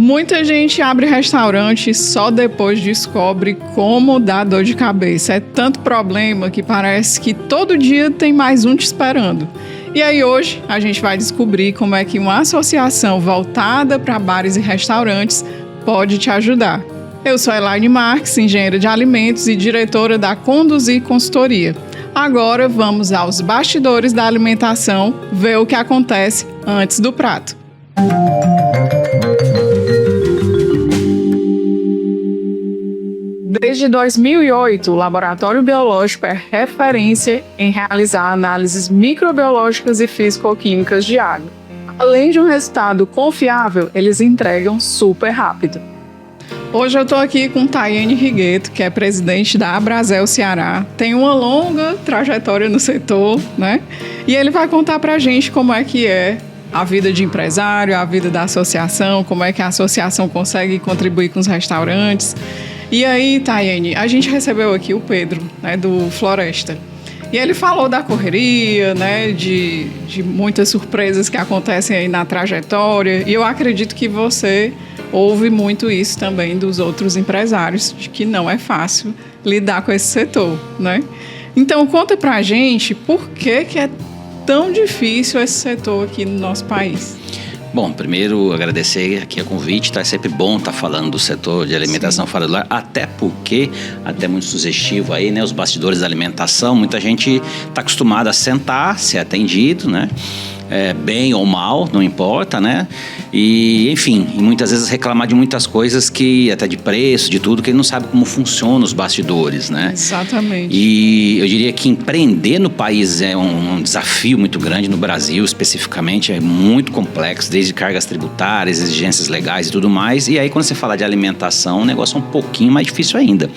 Muita gente abre restaurante e só depois descobre como dá dor de cabeça. É tanto problema que parece que todo dia tem mais um te esperando. E aí hoje a gente vai descobrir como é que uma associação voltada para bares e restaurantes pode te ajudar. Eu sou Elaine Marques, engenheira de alimentos e diretora da Conduzir Consultoria. Agora vamos aos bastidores da alimentação, ver o que acontece antes do prato. Desde 2008, o Laboratório Biológico é referência em realizar análises microbiológicas e físico-químicas de água. Além de um resultado confiável, eles entregam super rápido. Hoje eu estou aqui com Tayane Rigueto, que é presidente da Abrazel Ceará. Tem uma longa trajetória no setor, né? E ele vai contar para a gente como é que é a vida de empresário, a vida da associação, como é que a associação consegue contribuir com os restaurantes. E aí, Tayane, a gente recebeu aqui o Pedro, né, do Floresta. E ele falou da correria, né, de muitas surpresas que acontecem aí na trajetória. E eu acredito que você ouve muito isso também dos outros empresários, de que não é fácil lidar com esse setor, né? Então, conta pra gente por que é tão difícil esse setor aqui no nosso país. Bom, primeiro agradecer aqui o convite, tá? É sempre bom estar falando do setor de alimentação fora do lar, até porque, até muito sugestivo aí, né? Os bastidores da alimentação, muita gente está acostumada a sentar, ser atendido, né? Bem ou mal, não importa, né? E, enfim, muitas vezes reclamar de muitas coisas que, até de preço, de tudo, que ele não sabe como funcionam os bastidores, né? Exatamente. E eu diria que empreender no país é um desafio muito grande, no Brasil especificamente, é muito complexo, desde cargas tributárias, exigências legais e tudo mais. E aí, quando você fala de alimentação, o negócio é um pouquinho mais difícil ainda.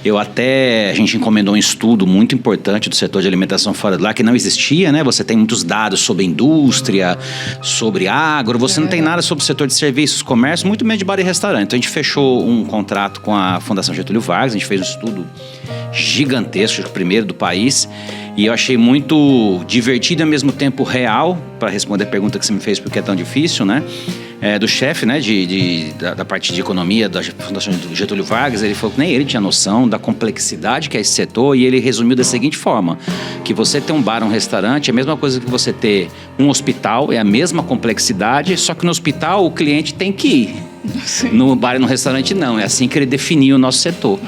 A gente encomendou um estudo muito importante do setor de alimentação fora do lar, que não existia, né? Você tem muitos dados sobre indústria, sobre agro, você não tem nada sobre o setor de serviços, comércio, muito menos de bar e restaurante. Então a gente fechou um contrato com a Fundação Getúlio Vargas, a gente fez um estudo gigantesco, o primeiro do país, e eu achei muito divertido e ao mesmo tempo real, para responder a pergunta que você me fez porque é tão difícil, né? Do chefe, né, da parte de economia da Fundação Getúlio Vargas. Ele falou que nem ele tinha noção da complexidade que é esse setor, e ele resumiu da seguinte forma: que você ter um bar, um restaurante é a mesma coisa que você ter um hospital, é a mesma complexidade, só que no hospital o cliente tem que ir. Sim. No bar e no restaurante não, é assim que ele definiu o nosso setor.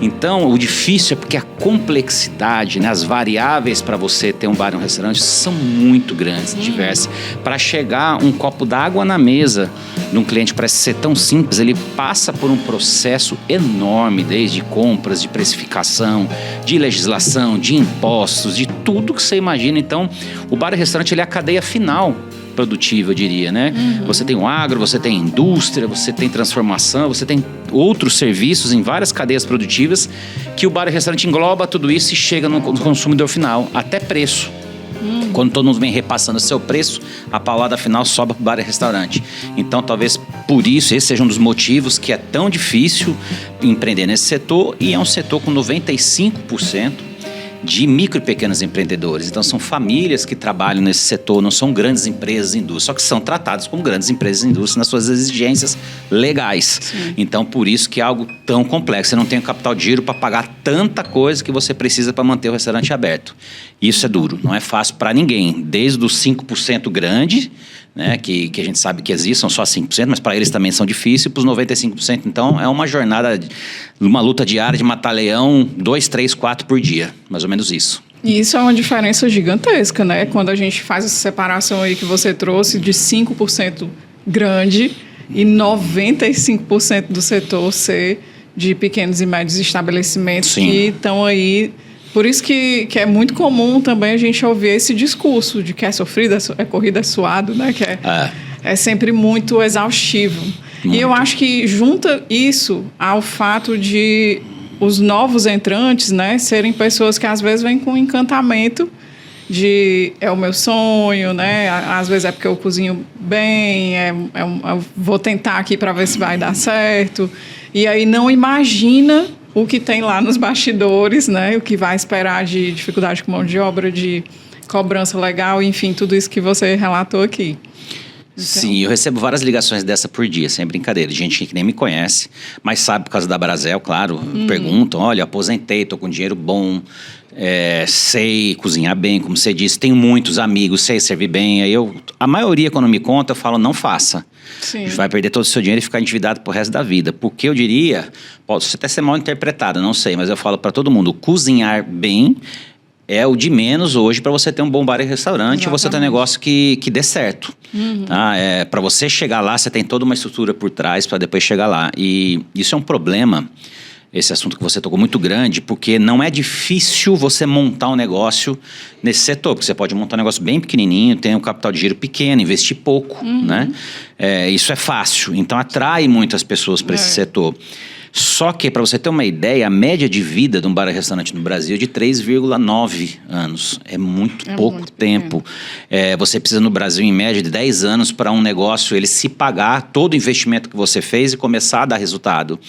Então o difícil é porque a complexidade, né, as variáveis para você ter um bar e um restaurante são muito grandes, diversas. Para chegar um copo d'água na mesa de um cliente parece ser tão simples, ele passa por um processo enorme, desde compras, de precificação, de legislação, de impostos, de tudo que você imagina. Então o bar e restaurante ele é a cadeia final produtiva, eu diria, né? Você tem o agro, você tem indústria, você tem transformação, você tem outros serviços em várias cadeias produtivas que o bar e restaurante engloba tudo isso e chega no consumidor final, até preço. Quando todo mundo vem repassando o seu preço, a paulada final sobe para o bar e restaurante. Então, talvez por isso, esse seja um dos motivos que é tão difícil empreender nesse setor, e é um setor com 95% de micro e pequenos empreendedores. Então são famílias que trabalham nesse setor, não são grandes empresas e indústrias, só que são tratadas como grandes empresas e indústrias nas suas exigências legais. Sim. Então por isso que é algo tão complexo. Você não tem o capital de giro para pagar tanta coisa que você precisa para manter o restaurante aberto. Isso é duro, não é fácil para ninguém, desde os 5% grande, né, que a gente sabe que existem, são só 5%, mas para eles também são difíceis, para os 95%, então é uma jornada, uma luta diária de matar leão 2, 3, 4 por dia, mais ou menos isso. E isso é uma diferença gigantesca, né? Quando a gente faz essa separação aí que você trouxe de 5% grande e 95% do setor ser de pequenos e médios estabelecimentos. Sim. Que estão aí. Por isso que é muito comum também a gente ouvir esse discurso de que é sofrido, é corrido, é suado, né? Que é sempre muito exaustivo. Muito. E eu acho que junta isso ao fato de os novos entrantes, né, serem pessoas que às vezes vêm com encantamento de é o meu sonho, né? Às vezes é porque eu cozinho bem, eu vou tentar aqui para ver se vai dar certo. E aí não imagina o que tem lá nos bastidores, né? O que vai esperar de dificuldade com mão de obra, de cobrança legal, enfim, tudo isso que você relatou aqui. Sim, eu recebo várias ligações dessa por dia, sem brincadeira. Gente que nem me conhece, mas sabe por causa da Brasel, claro. Perguntam, olha, aposentei, tô com dinheiro bom, sei cozinhar bem, como você disse. Tenho muitos amigos, sei servir bem. Aí a maioria, quando me conta, eu falo, não faça. Sim. Vai perder todo o seu dinheiro e ficar endividado pro resto da vida. Porque eu diria, pode até ser mal interpretado, não sei, mas eu falo para todo mundo, cozinhar bem é o de menos hoje para você ter um bom bar e restaurante. Exatamente. Ou você ter um negócio que dê certo. Tá? Para você chegar lá, você tem toda uma estrutura por trás para depois chegar lá. E isso é um problema, esse assunto que você tocou, muito grande, porque não é difícil você montar um negócio nesse setor, porque você pode montar um negócio bem pequenininho, tem um capital de giro pequeno, investir pouco, né? Isso é fácil, então atrai muitas pessoas para esse setor. Só que, para você ter uma ideia, a média de vida de um bar e restaurante no Brasil é de 3,9 anos. É muito pouco tempo. Você precisa, no Brasil, em média, de 10 anos para um negócio ele se pagar todo o investimento que você fez e começar a dar resultado.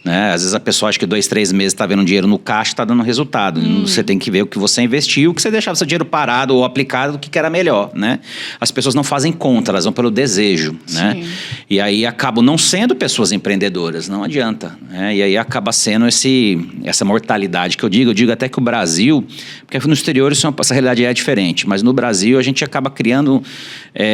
Né? Às vezes a pessoa acha que 2, 3 meses está vendo dinheiro no caixa, está dando resultado. Você tem que ver o que você investiu, o que você deixava seu dinheiro parado ou aplicado, o que era melhor. Né? As pessoas não fazem conta, elas vão pelo desejo. Né? E aí acabam não sendo pessoas empreendedoras, não adianta. Né? E aí acaba sendo essa mortalidade que eu digo até que o Brasil, porque no exterior essa realidade é diferente, mas no Brasil a gente acaba criando,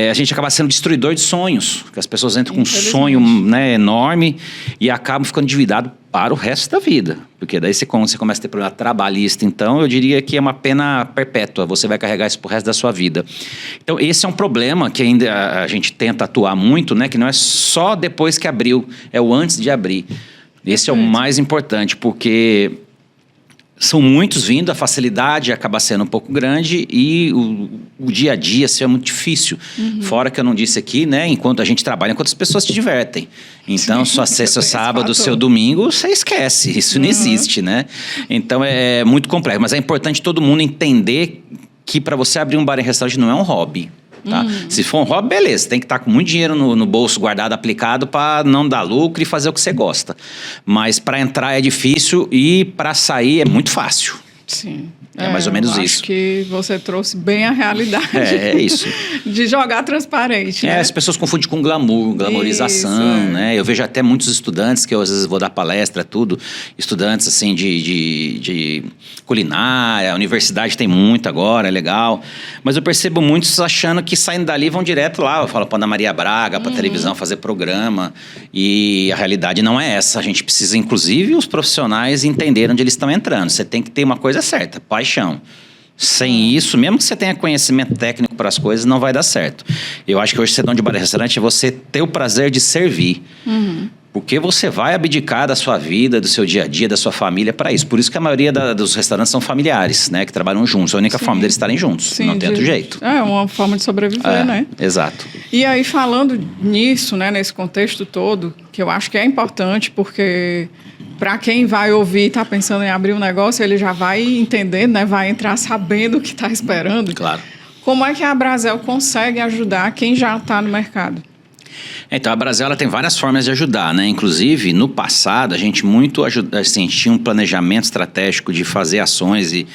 a gente acaba sendo destruidor de sonhos, que as pessoas entram com um sonho, né, enorme e acabam ficando endividados para o resto da vida. Porque daí você começa a ter problema trabalhista, então eu diria que é uma pena perpétua, você vai carregar isso pro resto da sua vida. Então esse é um problema que ainda a gente tenta atuar muito, né? Que não é só depois que abriu, é o antes de abrir. Esse é o mais importante, porque são muitos vindo, a facilidade acaba sendo um pouco grande e o dia a dia assim, é muito difícil. Fora que eu não disse aqui, né? Enquanto a gente trabalha, enquanto as pessoas te divertem. Então, sua sexta, sábado, seu domingo, você esquece. Isso não existe, né? Então, é muito complexo. Mas é importante todo mundo entender que para você abrir um bar e restaurante não é um hobby. Tá? Se for um hobby, beleza, tem que estar com muito dinheiro no bolso guardado, aplicado para não dar lucro e fazer o que você gosta. Mas para entrar é difícil e para sair é muito fácil. Sim. É mais ou menos isso. Acho que você trouxe bem a realidade. É isso. De jogar transparente. Né? As pessoas confundem com glamour, glamourização, né? Eu vejo até muitos estudantes, que eu às vezes vou dar palestra, tudo, estudantes assim de culinária, a universidade tem muito agora, é legal. Mas eu percebo muitos achando que saindo dali vão direto lá, eu falo para Ana Maria Braga, para televisão fazer programa. E a realidade não é essa. A gente precisa, inclusive, os profissionais entenderem onde eles estão entrando. Você tem que ter uma coisa certa, paixão. Sem isso, mesmo que você tenha conhecimento técnico para as coisas, não vai dar certo. Eu acho que hoje ser dono de bar e restaurante é você ter o prazer de servir. Porque você vai abdicar da sua vida, do seu dia a dia, da sua família para isso. Por isso que a maioria dos restaurantes são familiares, né? Que trabalham juntos. É a única forma deles estarem juntos. Não tem outro jeito. É uma forma de sobreviver, né? Exato. E aí, falando nisso, né? Nesse contexto todo, que eu acho que é importante, porque para quem vai ouvir e está pensando em abrir um negócio, ele já vai entendendo, né? Vai entrar sabendo o que está esperando. Claro. Como é que a Brasel consegue ajudar quem já está no mercado? Então, a Brasel ela tem várias formas de ajudar, né? Inclusive, no passado, a gente muito assim, tinha um planejamento estratégico de fazer ações e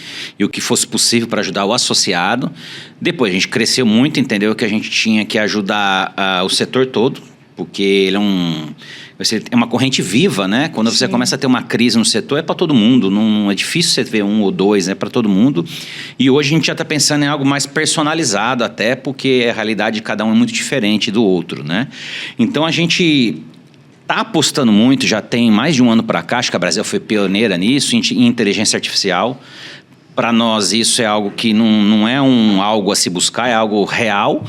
o que fosse possível para ajudar o associado. Depois, a gente cresceu muito, entendeu que a gente tinha que ajudar o setor todo, porque ele é uma corrente viva, né? Quando você começa a ter uma crise no setor, é para todo mundo. Não é difícil você ver um ou dois, é para todo mundo. E hoje a gente já está pensando em algo mais personalizado até, porque a realidade de cada um é muito diferente do outro, né? Então a gente está apostando muito, já tem mais de um ano para cá, acho que a Brasel foi pioneira nisso, em inteligência artificial. Para nós isso é algo que não é algo a se buscar, é algo real.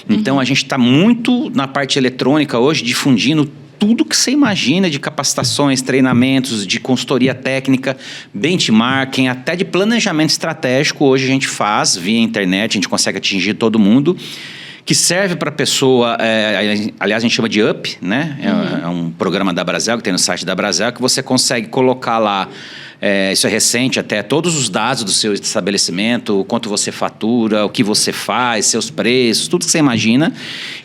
Então a gente está muito na parte eletrônica hoje, difundindo tudo que você imagina de capacitações, treinamentos, de consultoria técnica, benchmarking, até de planejamento estratégico. Hoje a gente faz via internet, a gente consegue atingir todo mundo, que serve para a pessoa, aliás a gente chama de UP, né? É um programa da Brasel, que tem no site da Brasel, que você consegue colocar lá isso é recente até, todos os dados do seu estabelecimento, o quanto você fatura, o que você faz, seus preços, tudo que você imagina.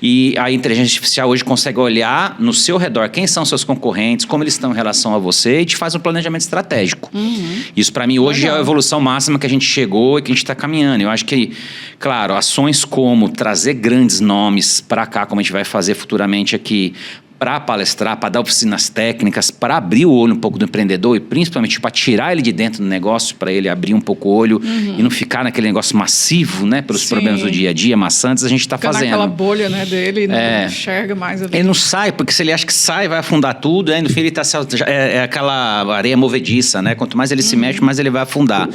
E a inteligência artificial hoje consegue olhar no seu redor quem são seus concorrentes, como eles estão em relação a você e te faz um planejamento estratégico. Isso, para mim, hoje é a evolução máxima que a gente chegou e que a gente está caminhando. Eu acho que, claro, ações como trazer grandes nomes para cá, como a gente vai fazer futuramente aqui, para palestrar, para dar oficinas técnicas, para abrir o olho um pouco do empreendedor e principalmente para tirar ele de dentro do negócio, para ele abrir um pouco o olho e não ficar naquele negócio massivo, né, pelos problemas do dia a dia, maçantes, a gente está fazendo. Naquela bolha, né, dele e não enxerga mais ali. Ele não sai, porque se ele acha que sai, vai afundar tudo, aí no fim ele está é aquela areia movediça, né? Quanto mais ele se mexe, mais ele vai afundar.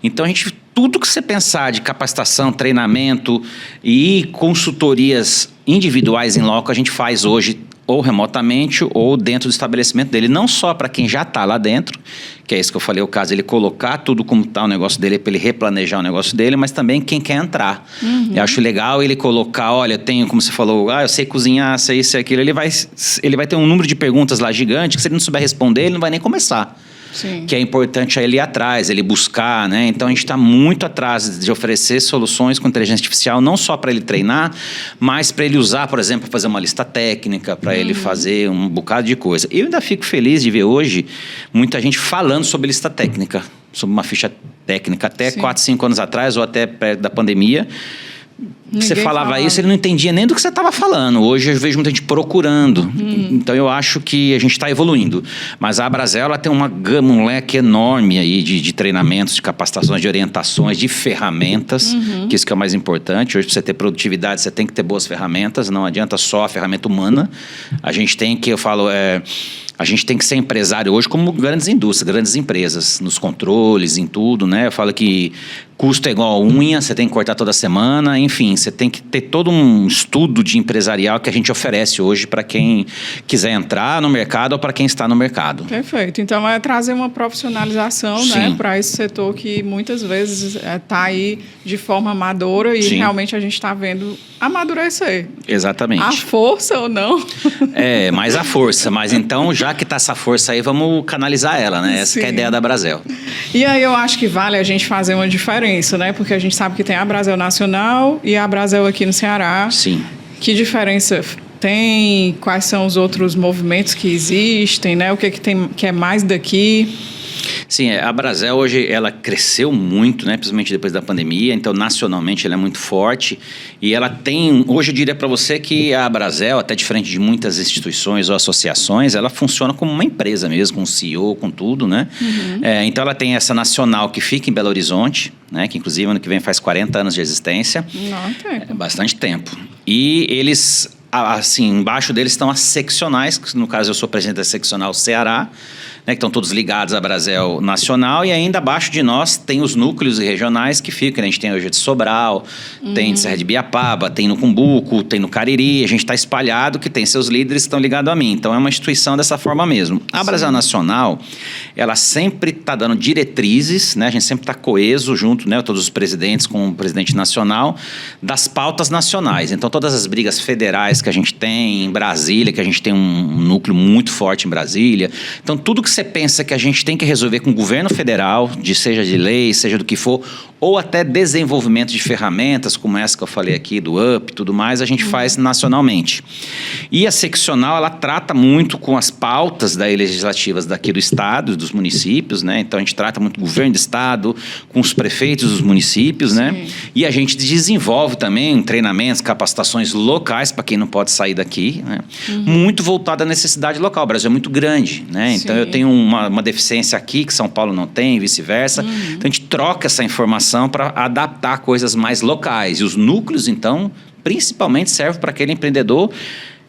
Então a gente, tudo que você pensar de capacitação, treinamento e consultorias individuais em loco, a gente faz hoje ou remotamente ou dentro do estabelecimento dele, não só para quem já está lá dentro, que é isso que eu falei, o caso ele colocar tudo como está o negócio dele, para ele replanejar o negócio dele, mas também quem quer entrar. Eu acho legal ele colocar, olha, eu tenho, como você falou, eu sei cozinhar, sei isso e aquilo, ele vai ter um número de perguntas lá gigante, que se ele não souber responder, ele não vai nem começar. Sim. Que é importante ele ir atrás, ele buscar, né? Então a gente está muito atrás de oferecer soluções com inteligência artificial, não só para ele treinar, mas para ele usar, por exemplo, para fazer uma lista técnica, para ele fazer um bocado de coisa. Eu ainda fico feliz de ver hoje muita gente falando sobre lista técnica, sobre uma ficha técnica, até 4, 5 anos atrás, ou até perto da pandemia. Você falava isso, ele não entendia nem do que você estava falando. Hoje eu vejo muita gente procurando. Então eu acho que a gente está evoluindo. Mas a Abrazel, ela tem um leque enorme aí de treinamentos, de capacitações, de orientações, de ferramentas, que isso que é o mais importante. Hoje, para você ter produtividade, você tem que ter boas ferramentas. Não adianta só a ferramenta humana. A gente tem que, a gente tem que ser empresário hoje como grandes indústrias, grandes empresas, nos controles, em tudo, né? Eu falo que custo é igual a unha, você tem que cortar toda semana, enfim, você tem que ter todo um estudo de empresarial que a gente oferece hoje para quem quiser entrar no mercado ou para quem está no mercado. Perfeito. Então, é trazer uma profissionalização, né, para esse setor que muitas vezes está aí de forma amadora e realmente a gente está vendo amadurecer. Exatamente. A força ou não? Mais a força. Mas então, já que está essa força aí, vamos canalizar ela, né? Essa que é a ideia da Abrazel. E aí eu acho que vale a gente fazer uma diferença, né? Porque a gente sabe que tem a Abrazel Nacional e a Abrazel aqui no Ceará. Sim. Que diferença tem? Quais são os outros movimentos que existem, né? O que tem que é mais daqui? Sim, a Abrazel hoje ela cresceu muito, né, principalmente depois da pandemia, então nacionalmente ela é muito forte e ela tem, hoje eu diria para você que a Abrazel, até diferente de muitas instituições ou associações, ela funciona como uma empresa mesmo, com CEO, com tudo, né? Então ela tem essa nacional que fica em Belo Horizonte, né, que inclusive ano que vem faz 40 anos de existência. Não, bastante tempo. E eles, assim, embaixo deles estão as seccionais, que no caso eu sou presidente da seccional Ceará, né, que estão todos ligados à Abrazel Nacional, e ainda abaixo de nós tem os núcleos regionais que ficam, né? A gente tem hoje de Sobral, tem de Serra de Biapaba, tem no Cumbuco, tem no Cariri, a gente está espalhado, que tem seus líderes que estão ligados a mim, então é uma instituição dessa forma mesmo. A Abrazel Nacional, ela sempre está dando diretrizes, né? A gente sempre está coeso junto, né, todos os presidentes com o presidente nacional, das pautas nacionais, então todas as brigas federais que a gente tem em Brasília, que a gente tem um núcleo muito forte em Brasília, então tudo que você pensa que a gente tem que resolver com o governo federal, seja de lei, seja do que for, ou até desenvolvimento de ferramentas, como essa que eu falei aqui, do UP e tudo mais, a gente faz nacionalmente. E a seccional, ela trata muito com as pautas legislativas daqui do estado, dos municípios, né? Então a gente trata muito com o governo do estado, com os prefeitos dos municípios, né? E a gente desenvolve também treinamentos, capacitações locais, para quem não pode sair daqui, né? Muito voltado à necessidade local. O Brasil é muito grande, né? Então eu tenho uma deficiência aqui que São Paulo não tem, e vice-versa. Então a gente troca essa informação para adaptar coisas mais locais. E os núcleos, então, principalmente servem para aquele empreendedor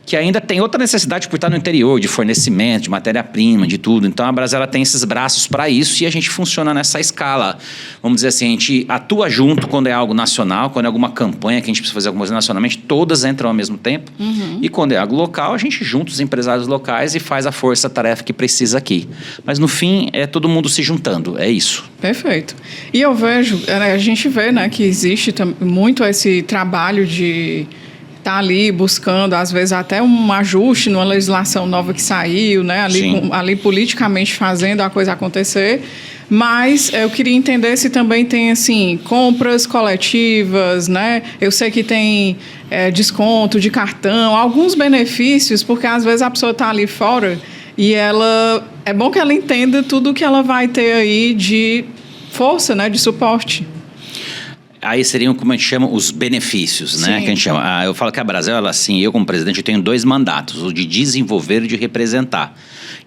que ainda tem outra necessidade por estar no interior, de fornecimento, de matéria-prima, de tudo. Então, a Abrazel tem esses braços para isso e a gente funciona nessa escala. Vamos dizer assim, a gente atua junto quando é algo nacional, quando é alguma campanha que a gente precisa fazer alguma coisa nacionalmente, todas entram ao mesmo tempo. E quando é algo local, a gente junta os empresários locais e faz a força-tarefa que precisa aqui. Mas, no fim, é todo mundo se juntando, é isso. Perfeito. E eu vejo, a gente vê, né, que existe muito esse trabalho de está ali buscando, às vezes, até um ajuste numa legislação nova que saiu, né? Ali politicamente fazendo a coisa acontecer. Mas eu queria entender se também tem, assim, compras coletivas, né? Eu sei que tem desconto de cartão, alguns benefícios, porque às vezes a pessoa está ali fora e é bom que ela entenda tudo que ela vai ter aí de força, né? De suporte. Aí seriam, como a gente chama, os benefícios, né? Que a gente chama. Eu falo que a Brasel, ela, assim, eu como presidente, eu tenho 2 mandatos, o de desenvolver e de representar.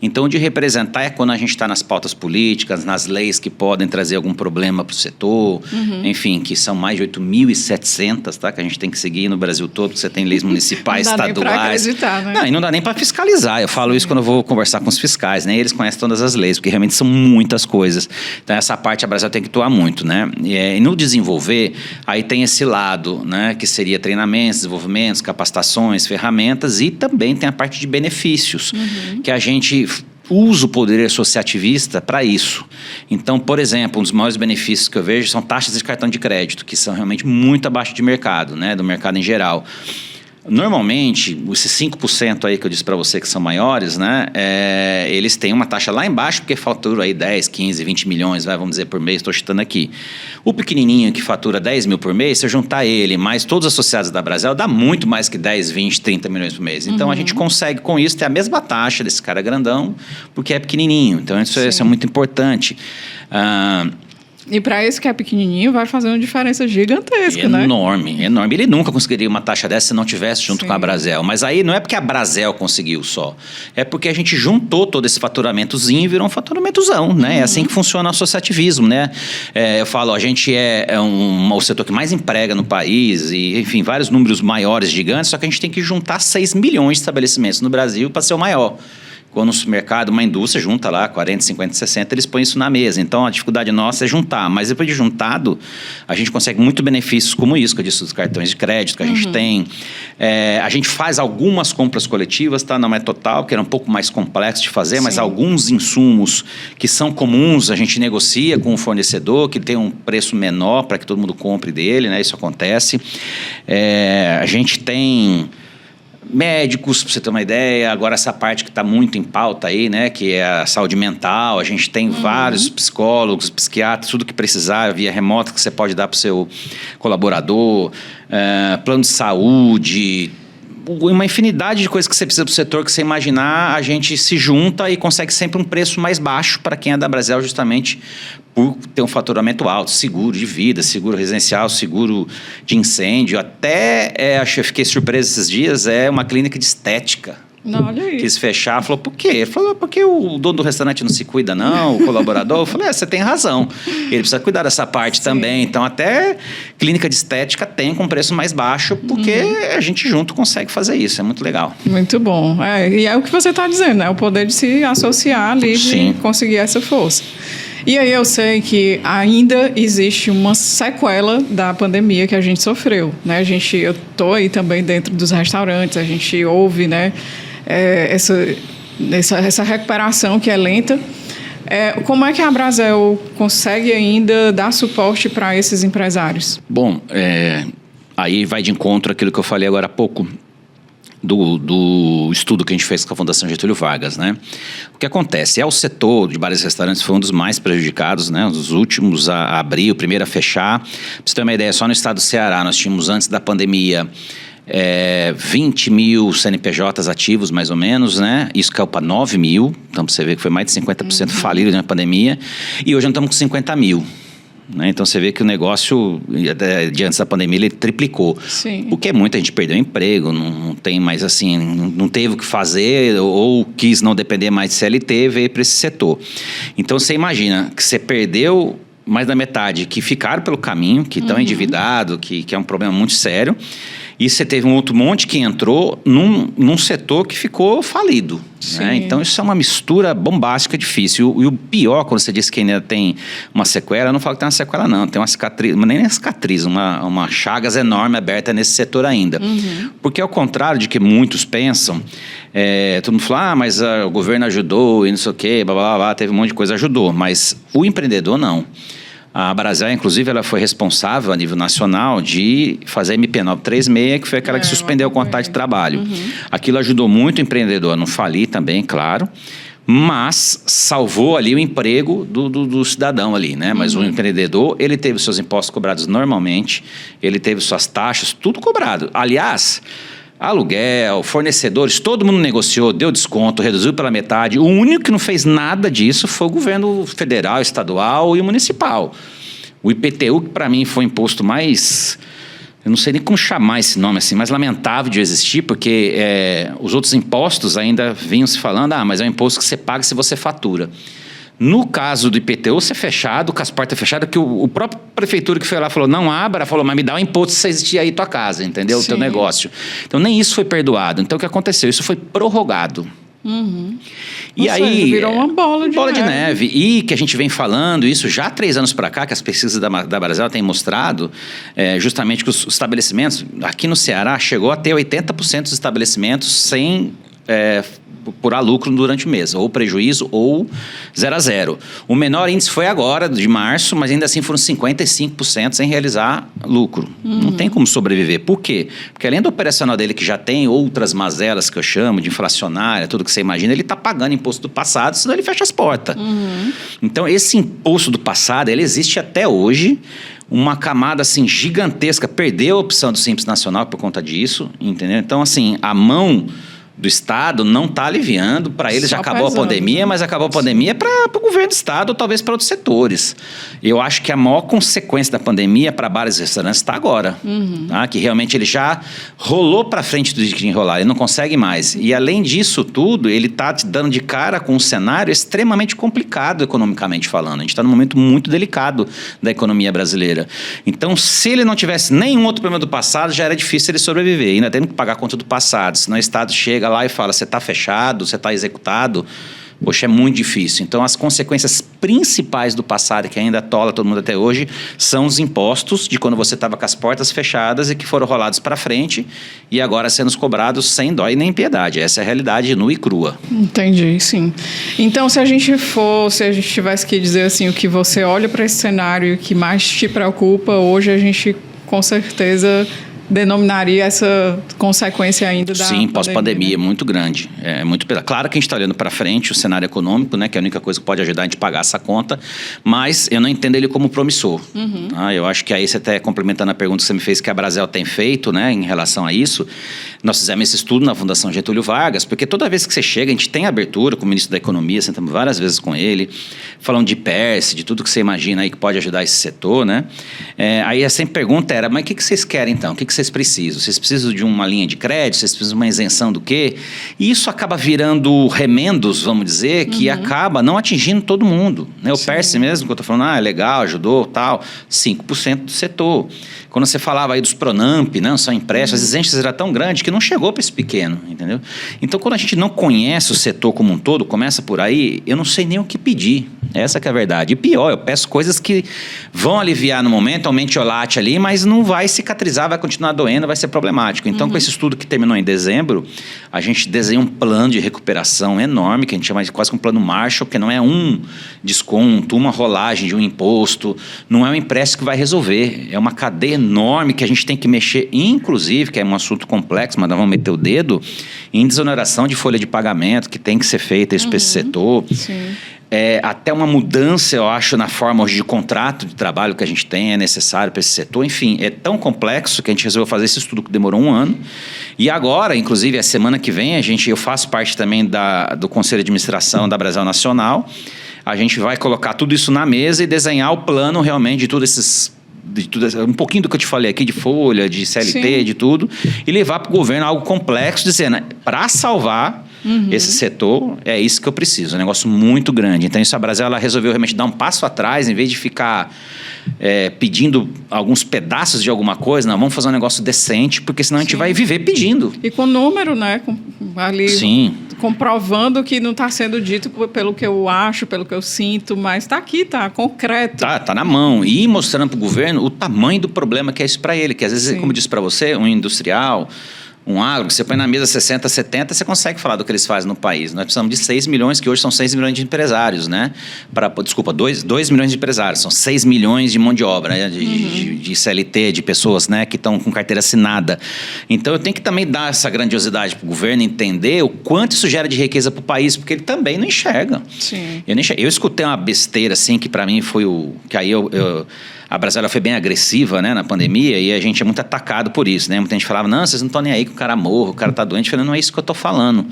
Então, o de representar é quando a gente está nas pautas políticas, nas leis que podem trazer algum problema para o setor, enfim, que são mais de 8.700, tá? Que a gente tem que seguir no Brasil todo, que você tem leis municipais, não dá estaduais. Nem pra acreditar, né? Não, e não dá nem para fiscalizar. Eu falo isso quando eu vou conversar com os fiscais, né? Eles conhecem todas as leis, porque realmente são muitas coisas. Então, essa parte a Brasel tem que atuar muito, né? E no desenvolver, aí tem esse lado, né? Que seria treinamentos, desenvolvimentos, capacitações, ferramentas, e também tem a parte de benefícios, que a gente usa o poder associativista para isso. Então, por exemplo, um dos maiores benefícios que eu vejo são taxas de cartão de crédito, que são realmente muito abaixo de mercado, né? Do mercado em geral. Normalmente, esses 5% aí que eu disse para você que são maiores, né, eles têm uma taxa lá embaixo, porque fatura aí 10, 15, 20 milhões, vamos dizer, por mês, estou chutando aqui. O pequenininho que fatura 10 mil por mês, se eu juntar ele mais todos os associados da Brasel, dá muito mais que 10, 20, 30 milhões por mês. Então, a gente consegue com isso ter a mesma taxa desse cara grandão, porque é pequenininho. Então, isso é muito importante. E para esse que é pequenininho, vai fazer uma diferença gigantesca, né? Enorme. Ele nunca conseguiria uma taxa dessa se não tivesse junto com a Brasel. Mas aí não é porque a Brasel conseguiu só. É porque a gente juntou todo esse faturamentozinho e virou um faturamentozão, né? É assim que funciona o associativismo, né? Eu falo, a gente é o setor que mais emprega no país e, enfim, vários números maiores, gigantes, só que a gente tem que juntar 6 milhões de estabelecimentos no Brasil para ser o maior. Quando o supermercado, uma indústria junta lá 40, 50, 60, eles põem isso na mesa. Então, a dificuldade nossa é juntar. Mas depois de juntado, a gente consegue muito benefícios como isso, que eu disse, dos cartões de crédito que a gente tem. A gente faz algumas compras coletivas, tá? Não é total, que era um pouco mais complexo de fazer, mas alguns insumos que são comuns, a gente negocia com o fornecedor, que tem um preço menor para que todo mundo compre dele, né? Isso acontece. A gente tem médicos, para você ter uma ideia. Agora, essa parte que está muito em pauta aí, né, que é a saúde mental, a gente tem vários psicólogos, psiquiatras, tudo que precisar, via remota, que você pode dar para o seu colaborador, plano de saúde, uma infinidade de coisas que você precisa do setor, que você imaginar, a gente se junta e consegue sempre um preço mais baixo para quem é da Brasel, justamente por ter um faturamento alto, seguro de vida, seguro residencial, seguro de incêndio. Até, eu fiquei surpreso esses dias, uma clínica de estética. Não, olha aí. Quis fechar, falou, por quê? Ele falou, porque o dono do restaurante não se cuida não, o colaborador. Eu falei, você tem razão, ele precisa cuidar dessa parte também. Então, até clínica de estética tem com preço mais baixo, porque a gente junto consegue fazer isso, é muito legal. Muito bom. E é o que você está dizendo, né? O poder de se associar ali, de conseguir essa força. E aí eu sei que ainda existe uma sequela da pandemia que a gente sofreu, né? Eu estou aí também dentro dos restaurantes, a gente ouve, né? Essa recuperação que é lenta. Como é que a Brasel consegue ainda dar suporte para esses empresários? Bom, aí vai de encontro àquilo que eu falei agora há pouco, do estudo que a gente fez com a Fundação Getúlio Vargas, né? O que acontece? O setor de bares e restaurantes foi um dos mais prejudicados, né? Os últimos a abrir, o primeiro a fechar. Para você ter uma ideia, só no estado do Ceará nós tínhamos, antes da pandemia, 20 mil CNPJs ativos, mais ou menos, né? Isso caiu para 9 mil. Então, você vê que foi mais de 50% falido na pandemia. E hoje nós estamos com 50 mil. Né? Então, você vê que o negócio, de antes da pandemia, ele triplicou. Sim. Porque muita gente perdeu emprego, não tem mais assim, não teve o que fazer ou quis não depender mais de CLT, veio para esse setor. Então, você imagina que você perdeu mais da metade que ficaram pelo caminho, que estão endividados, que é um problema muito sério. E você teve um outro monte que entrou num setor que ficou falido. Né? Então, isso é uma mistura bombástica, difícil. E o pior, quando você disse que ainda tem uma sequela, eu não falo que tem uma sequela, não. Tem uma cicatriz, nem uma cicatriz, uma chagas enorme aberta nesse setor ainda. Porque, ao contrário de que muitos pensam, todo mundo fala, mas o governo ajudou e não sei o quê, blá, blá, blá, teve um monte de coisa, ajudou. Mas o empreendedor, não. A Brasel, inclusive, ela foi responsável a nível nacional de fazer a MP 936, que foi aquela que suspendeu o contrato de trabalho. Aquilo ajudou muito o empreendedor a não falir também, claro, mas salvou ali o emprego do cidadão ali, né? Mas o empreendedor, ele teve seus impostos cobrados normalmente, ele teve suas taxas, tudo cobrado. Aliás, aluguel, fornecedores, todo mundo negociou, deu desconto, reduziu pela metade. O único que não fez nada disso foi o governo federal, estadual e o municipal. O IPTU, que para mim foi o imposto mais... Eu não sei nem como chamar esse nome assim, mais lamentável de existir, porque os outros impostos ainda vinham se falando, mas é um imposto que você paga se você fatura. No caso do IPTU, ser fechado, com as portas fechadas, que o próprio prefeitura que foi lá falou, não abra, falou, mas me dá um imposto se você existir aí tua casa, entendeu? O teu negócio. Então, nem isso foi perdoado. Então, o que aconteceu? Isso foi prorrogado. E aí virou uma bola de neve. E que a gente vem falando isso já há 3 anos para cá, que as pesquisas da Brasel têm mostrado justamente que os estabelecimentos, aqui no Ceará, chegou a ter 80% dos estabelecimentos sem por lucro durante o mês, ou prejuízo ou 0 a 0. O menor índice foi agora, de março, mas ainda assim foram 55% sem realizar lucro. Não tem como sobreviver. Por quê? Porque além do operacional dele, que já tem outras mazelas que eu chamo de inflacionária, tudo que você imagina, ele está pagando imposto do passado, senão ele fecha as portas. Então, esse imposto do passado, ele existe até hoje. Uma camada assim gigantesca, perdeu a opção do Simples Nacional por conta disso, entendeu? Então, assim, a mão do Estado não está aliviando. Para eles já acabou a pandemia, mas acabou a pandemia para o governo do Estado ou talvez para outros setores. Eu acho que a maior consequência da pandemia para bares e restaurantes está agora. Tá? Que realmente ele já rolou para frente do que enrolar, ele não consegue mais. E além disso tudo, ele está te dando de cara com um cenário extremamente complicado economicamente falando. A gente está num momento muito delicado da economia brasileira. Então, se ele não tivesse nenhum outro problema do passado, já era difícil ele sobreviver. Ainda tendo que pagar a conta do passado. Senão o Estado chega lá e fala, você está fechado, você está executado, poxa, é muito difícil. Então, as consequências principais do passado, que ainda atola todo mundo até hoje, são os impostos de quando você estava com as portas fechadas e que foram rolados para frente e agora sendo cobrados sem dó e nem piedade. Essa é a realidade nua e crua. Entendi, sim. Então, se a gente tivesse que dizer assim, o que você olha para esse cenário e o que mais te preocupa, hoje a gente, com certeza, denominaria essa consequência ainda da Sim, pós-pandemia, né? Muito grande. Claro que a gente está olhando para frente o cenário econômico, né, que é a única coisa que pode ajudar a gente a pagar essa conta, mas eu não entendo ele como promissor. Eu acho que aí você até complementando a pergunta que você me fez, que a Brasel tem feito, né, em relação a isso, nós fizemos esse estudo na Fundação Getúlio Vargas, porque toda vez que você chega, a gente tem abertura com o ministro da Economia, sentamos várias vezes com ele, falando de PERS, de tudo que você imagina aí que pode ajudar esse setor, né? Aí a sempre pergunta era, mas o que vocês querem então? O que vocês precisam? Vocês precisam de uma linha de crédito? Vocês precisam de uma isenção do quê? E isso acaba virando remendos, vamos dizer, que acaba não atingindo todo mundo. Né? O PERS mesmo, que eu estou falando, é legal, ajudou, tal, 5% do setor. Quando você falava aí dos Pronamp, não, são empréstimos, as exigências eram tão grandes que não chegou para esse pequeno, entendeu? Então, quando a gente não conhece o setor como um todo, começa por aí, eu não sei nem o que pedir. Essa que é a verdade. E pior, eu peço coisas que vão aliviar no momento, aumente o late ali, mas não vai cicatrizar, vai continuar doendo, vai ser problemático. Então, com esse estudo que terminou em dezembro, a gente desenha um plano de recuperação enorme, que a gente chama de quase que um plano Marshall, que não é um desconto, uma rolagem de um imposto, não é um empréstimo que vai resolver. É uma cadeia enorme que a gente tem que mexer, inclusive, que é um assunto complexo, mas nós vamos meter o dedo, em desoneração de folha de pagamento, que tem que ser feita isso para esse setor. Sim. Até uma mudança, eu acho, na forma hoje de contrato de trabalho que a gente tem, é necessário para esse setor. Enfim, é tão complexo que a gente resolveu fazer esse estudo que demorou 1 ano. E agora, inclusive, a semana que vem, eu faço parte também do Conselho de Administração da Brasel Nacional. A gente vai colocar tudo isso na mesa e desenhar o plano realmente de tudo esses... um pouquinho do que eu te falei aqui, de folha, de CLT, Sim. de tudo, e levar para o governo algo complexo, dizendo, para salvar esse setor, é isso que eu preciso, é um negócio muito grande. Então, isso a Brasel, ela resolveu realmente dar um passo atrás, em vez de ficar pedindo alguns pedaços de alguma coisa, não, vamos fazer um negócio decente, porque senão a gente vai viver pedindo. E com número, né? Ali, Sim. comprovando que não está sendo dito pelo que eu acho, pelo que eu sinto, mas está aqui, está concreto. Tá na mão. E mostrando para o governo o tamanho do problema que é isso para ele, que às vezes, Sim. como eu disse para você, um industrial, Um agro, que você põe na mesa 60, 70, você consegue falar do que eles fazem no país. Nós precisamos de 6 milhões, que hoje são 6 milhões de empresários, né? Desculpa, 2 milhões de empresários, são 6 milhões de mão de obra, né? De CLT, de pessoas, né? Que estão com carteira assinada. Então, eu tenho que também dar essa grandiosidade para o governo entender o quanto isso gera de riqueza para o país, porque ele também não enxerga. Sim. Eu escutei uma besteira, assim, que para mim foi o... Que aí a Brasília foi bem agressiva, né, na pandemia, e a gente é muito atacado por isso, né? Muita gente falava, não, vocês não estão nem aí que o cara morra, o cara está doente. Eu falei, não é isso que eu estou falando.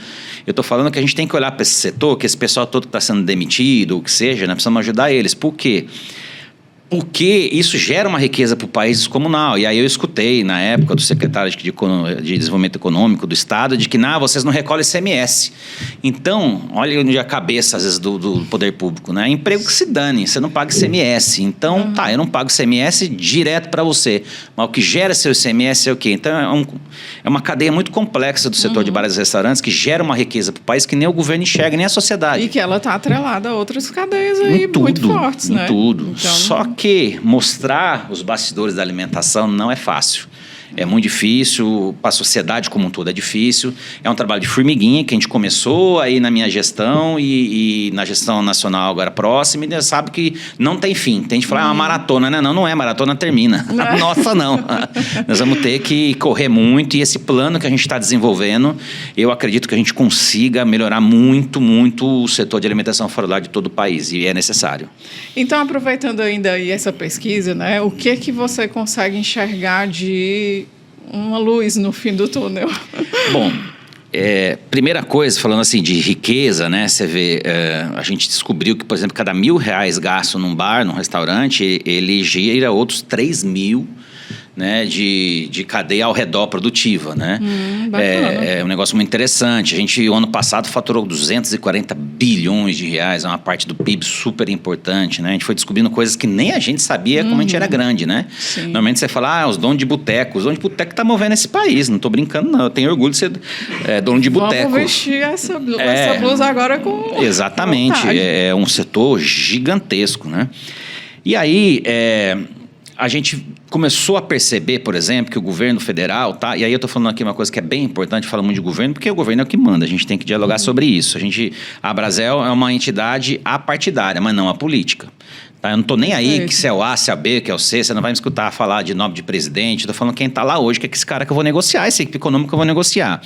Eu estou falando que a gente tem que olhar para esse setor, que esse pessoal todo que está sendo demitido, ou o que seja, né, precisamos ajudar eles. Por quê? Porque isso gera uma riqueza para o país descomunal. E aí eu escutei, na época, do secretário de Desenvolvimento Econômico do Estado, de que, vocês não recolhem ICMS. Então, olha onde a cabeça, às vezes, do poder público, né? Emprego que se dane, você não paga ICMS. Então, eu não pago ICMS direto para você. Mas o que gera seu ICMS é o quê? Então, é uma cadeia muito complexa do setor de bares e restaurantes que gera uma riqueza para o país que nem o governo enxerga, nem a sociedade. E que ela está atrelada a outras cadeias aí muito fortes, né? Em tudo. Então, só que mostrar os bastidores da alimentação não é fácil. É muito difícil, para a sociedade como um todo é difícil. É um trabalho de formiguinha que a gente começou aí na minha gestão e na gestão nacional agora próxima, e sabe que não tem fim. Tem gente que fala, é uma maratona, né? Não é, maratona termina. Nossa, não. Nós vamos ter que correr muito, e esse plano que a gente está desenvolvendo, eu acredito que a gente consiga melhorar muito, muito o setor de alimentação fora lá de todo o país, e é necessário. Então, aproveitando ainda aí essa pesquisa, né, o que você consegue enxergar de uma luz no fim do túnel? Bom, primeira coisa, falando assim de riqueza, né? Você vê, a gente descobriu que, por exemplo, cada R$1.000 gasto num bar, num restaurante, ele gira outros 3.000, né, de cadeia ao redor produtiva, né? É um negócio muito interessante. A gente, o ano passado, faturou 240 bilhões de reais, é uma parte do PIB super importante, né? A gente foi descobrindo coisas que nem a gente sabia como a gente era grande, né? Sim. Normalmente você fala, os donos de boteco. Os donos de boteco estão movendo esse país, não estou brincando, não. Eu tenho orgulho de ser dono de boteco. Vamos vestir essa blusa agora com... Exatamente, é um setor gigantesco, né? E aí, a gente começou a perceber, por exemplo, que o governo federal, e aí eu estou falando aqui uma coisa que é bem importante, fala muito de governo, porque o governo é o que manda, a gente tem que dialogar sobre isso. A Brasel é uma entidade apartidária, mas não apolítica. Tá? Eu não estou nem aí que se é o A, se é o B, que é o C, você não vai me escutar falar de nome de presidente, estou falando quem está lá hoje, que é esse cara que eu vou negociar, esse equipe econômico que eu vou negociar.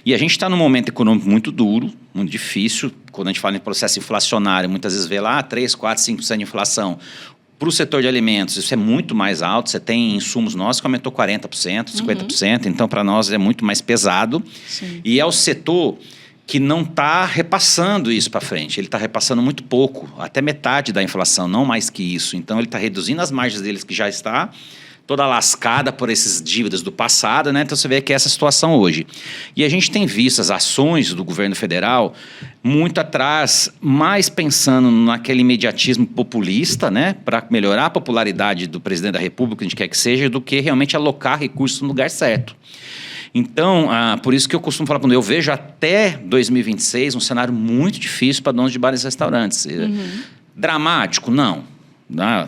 E a gente está num momento econômico muito duro, muito difícil, quando a gente fala em processo inflacionário, muitas vezes vê lá 3, 4, 5% de inflação. Para o setor de alimentos, isso é muito mais alto. Você tem insumos nossos que aumentou 40%, 50%. Então, para nós, é muito mais pesado. Sim. E é o setor que não está repassando isso para frente. Ele está repassando muito pouco, até metade da inflação, não mais que isso. Então, ele está reduzindo as margens deles, que já está toda lascada por essas dívidas do passado, né? Então você vê que é essa situação hoje. E a gente tem visto as ações do governo federal muito atrás, mais pensando naquele imediatismo populista, né? Para melhorar a popularidade do presidente da República, onde quer que seja, do que realmente alocar recursos no lugar certo. Então, por isso que eu costumo falar, quando eu vejo até 2026 um cenário muito difícil para donos de bares e restaurantes. Dramático? Não.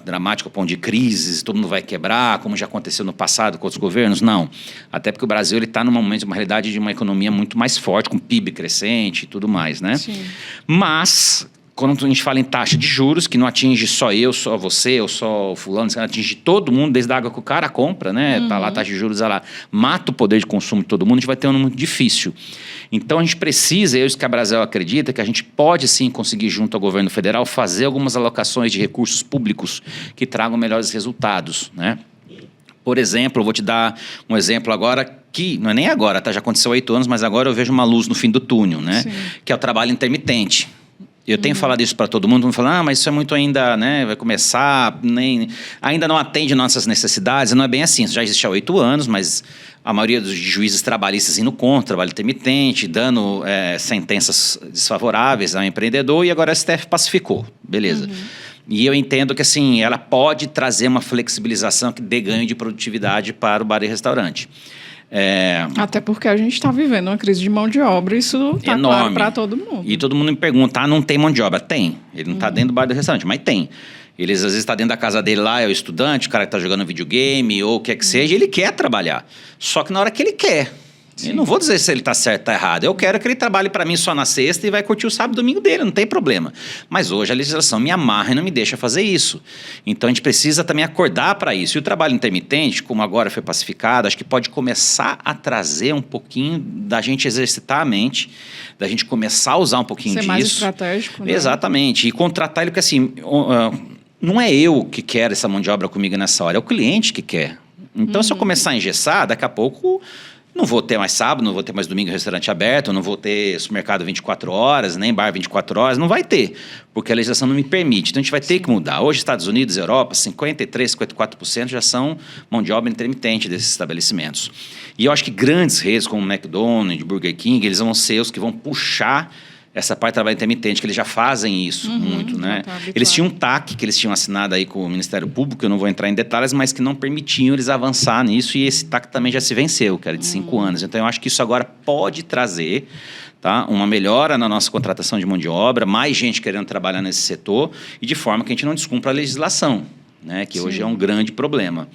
Dramático ao ponto de crises, todo mundo vai quebrar, como já aconteceu no passado com outros governos? Não. Até porque o Brasil está num momento, uma realidade de uma economia muito mais forte, com PIB crescente e tudo mais, né? Sim. Mas, quando a gente fala em taxa de juros, que não atinge só eu, só você, ou só o fulano, atinge todo mundo, desde a água que o cara compra, né? Tá lá, a taxa de juros, lá, mata o poder de consumo de todo mundo, a gente vai ter um ano muito difícil. Então, a gente precisa, isso que a Brasel acredita, que a gente pode sim conseguir, junto ao governo federal, fazer algumas alocações de recursos públicos que tragam melhores resultados, né? Por exemplo, eu vou te dar um exemplo agora, que não é nem agora, tá? Já aconteceu há 8 anos, mas agora eu vejo uma luz no fim do túnel, né? Sim. Que é o trabalho intermitente. Eu tenho falado isso para todo mundo fala, mas isso é muito ainda, né? Vai começar, ainda não atende nossas necessidades. Não é bem assim, isso já existe há 8 anos, mas a maioria dos juízes trabalhistas indo contra, trabalho intermitente, dando sentenças desfavoráveis ao empreendedor, e agora a STF pacificou, beleza. E eu entendo que assim, ela pode trazer uma flexibilização que dê ganho de produtividade para o bar e restaurante. Até porque a gente está vivendo uma crise de mão de obra, isso está claro para todo mundo. E todo mundo me pergunta, não tem mão de obra? Tem. Ele não está dentro do bar do restaurante, mas tem. Ele às vezes está dentro da casa dele lá, é o estudante, o cara que está jogando videogame ou o que é que seja, ele quer trabalhar. Só que na hora que ele quer. Sim. Eu não vou dizer se ele está certo ou está errado. Eu quero que ele trabalhe para mim só na sexta e vai curtir o sábado e domingo dele, não tem problema. Mas hoje a legislação me amarra e não me deixa fazer isso. Então a gente precisa também acordar para isso. E o trabalho intermitente, como agora foi pacificado, acho que pode começar a trazer um pouquinho da gente exercitar a mente, da gente começar a usar um pouquinho disso. Ser mais estratégico, né? Exatamente. E contratar ele, porque assim, não é eu que quero essa mão de obra comigo nessa hora, é o cliente que quer. Então se eu começar a engessar, daqui a pouco... Não vou ter mais sábado, não vou ter mais domingo restaurante aberto, não vou ter supermercado 24 horas, nem bar 24 horas, não vai ter, porque a legislação não me permite. Então, a gente vai ter que mudar. Hoje, Estados Unidos, Europa, 53%, 54% já são mão de obra intermitente desses estabelecimentos. E eu acho que grandes redes como McDonald's, Burger King, eles vão ser os que vão puxar essa parte de trabalho intermitente, que eles já fazem isso muito, né? Tá, eles tinham um TAC que eles tinham assinado aí com o Ministério Público, eu não vou entrar em detalhes, mas que não permitiam eles avançar nisso, e esse TAC também já se venceu, que era de 5 anos. Então, eu acho que isso agora pode trazer, tá, uma melhora na nossa contratação de mão de obra, mais gente querendo trabalhar nesse setor, e de forma que a gente não descumpra a legislação, né, que hoje é um grande problema.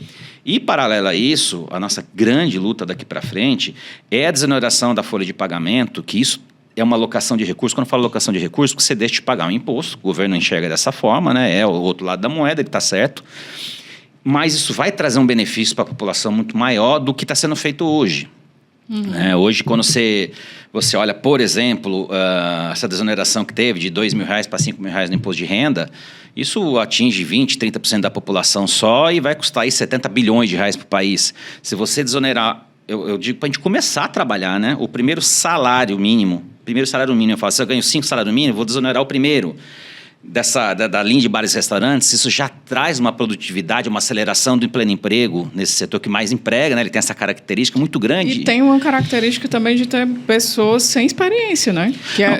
E, paralelo a isso, a nossa grande luta daqui para frente é a desoneração da folha de pagamento, que isso é uma alocação de recursos. Quando eu falo alocação de recursos, você deixa de pagar um imposto, o governo enxerga dessa forma, né? É o outro lado da moeda, ele está certo. Mas isso vai trazer um benefício para a população muito maior do que está sendo feito hoje. Hoje, quando você olha, por exemplo, essa desoneração que teve de R$2.000 para R$5.000 no imposto de renda, isso atinge 20%, 30% da população só e vai custar aí R$70 bilhões para o país. Se você desonerar, eu digo para a gente começar a trabalhar, né? O primeiro salário mínimo, eu falo, se eu ganho 5 salários mínimos, vou desonerar o primeiro. Da linha de bares e restaurantes, isso já traz uma produtividade, uma aceleração do pleno emprego nesse setor que mais emprega, né? Ele tem essa característica muito grande. E tem uma característica também de ter pessoas sem experiência, né?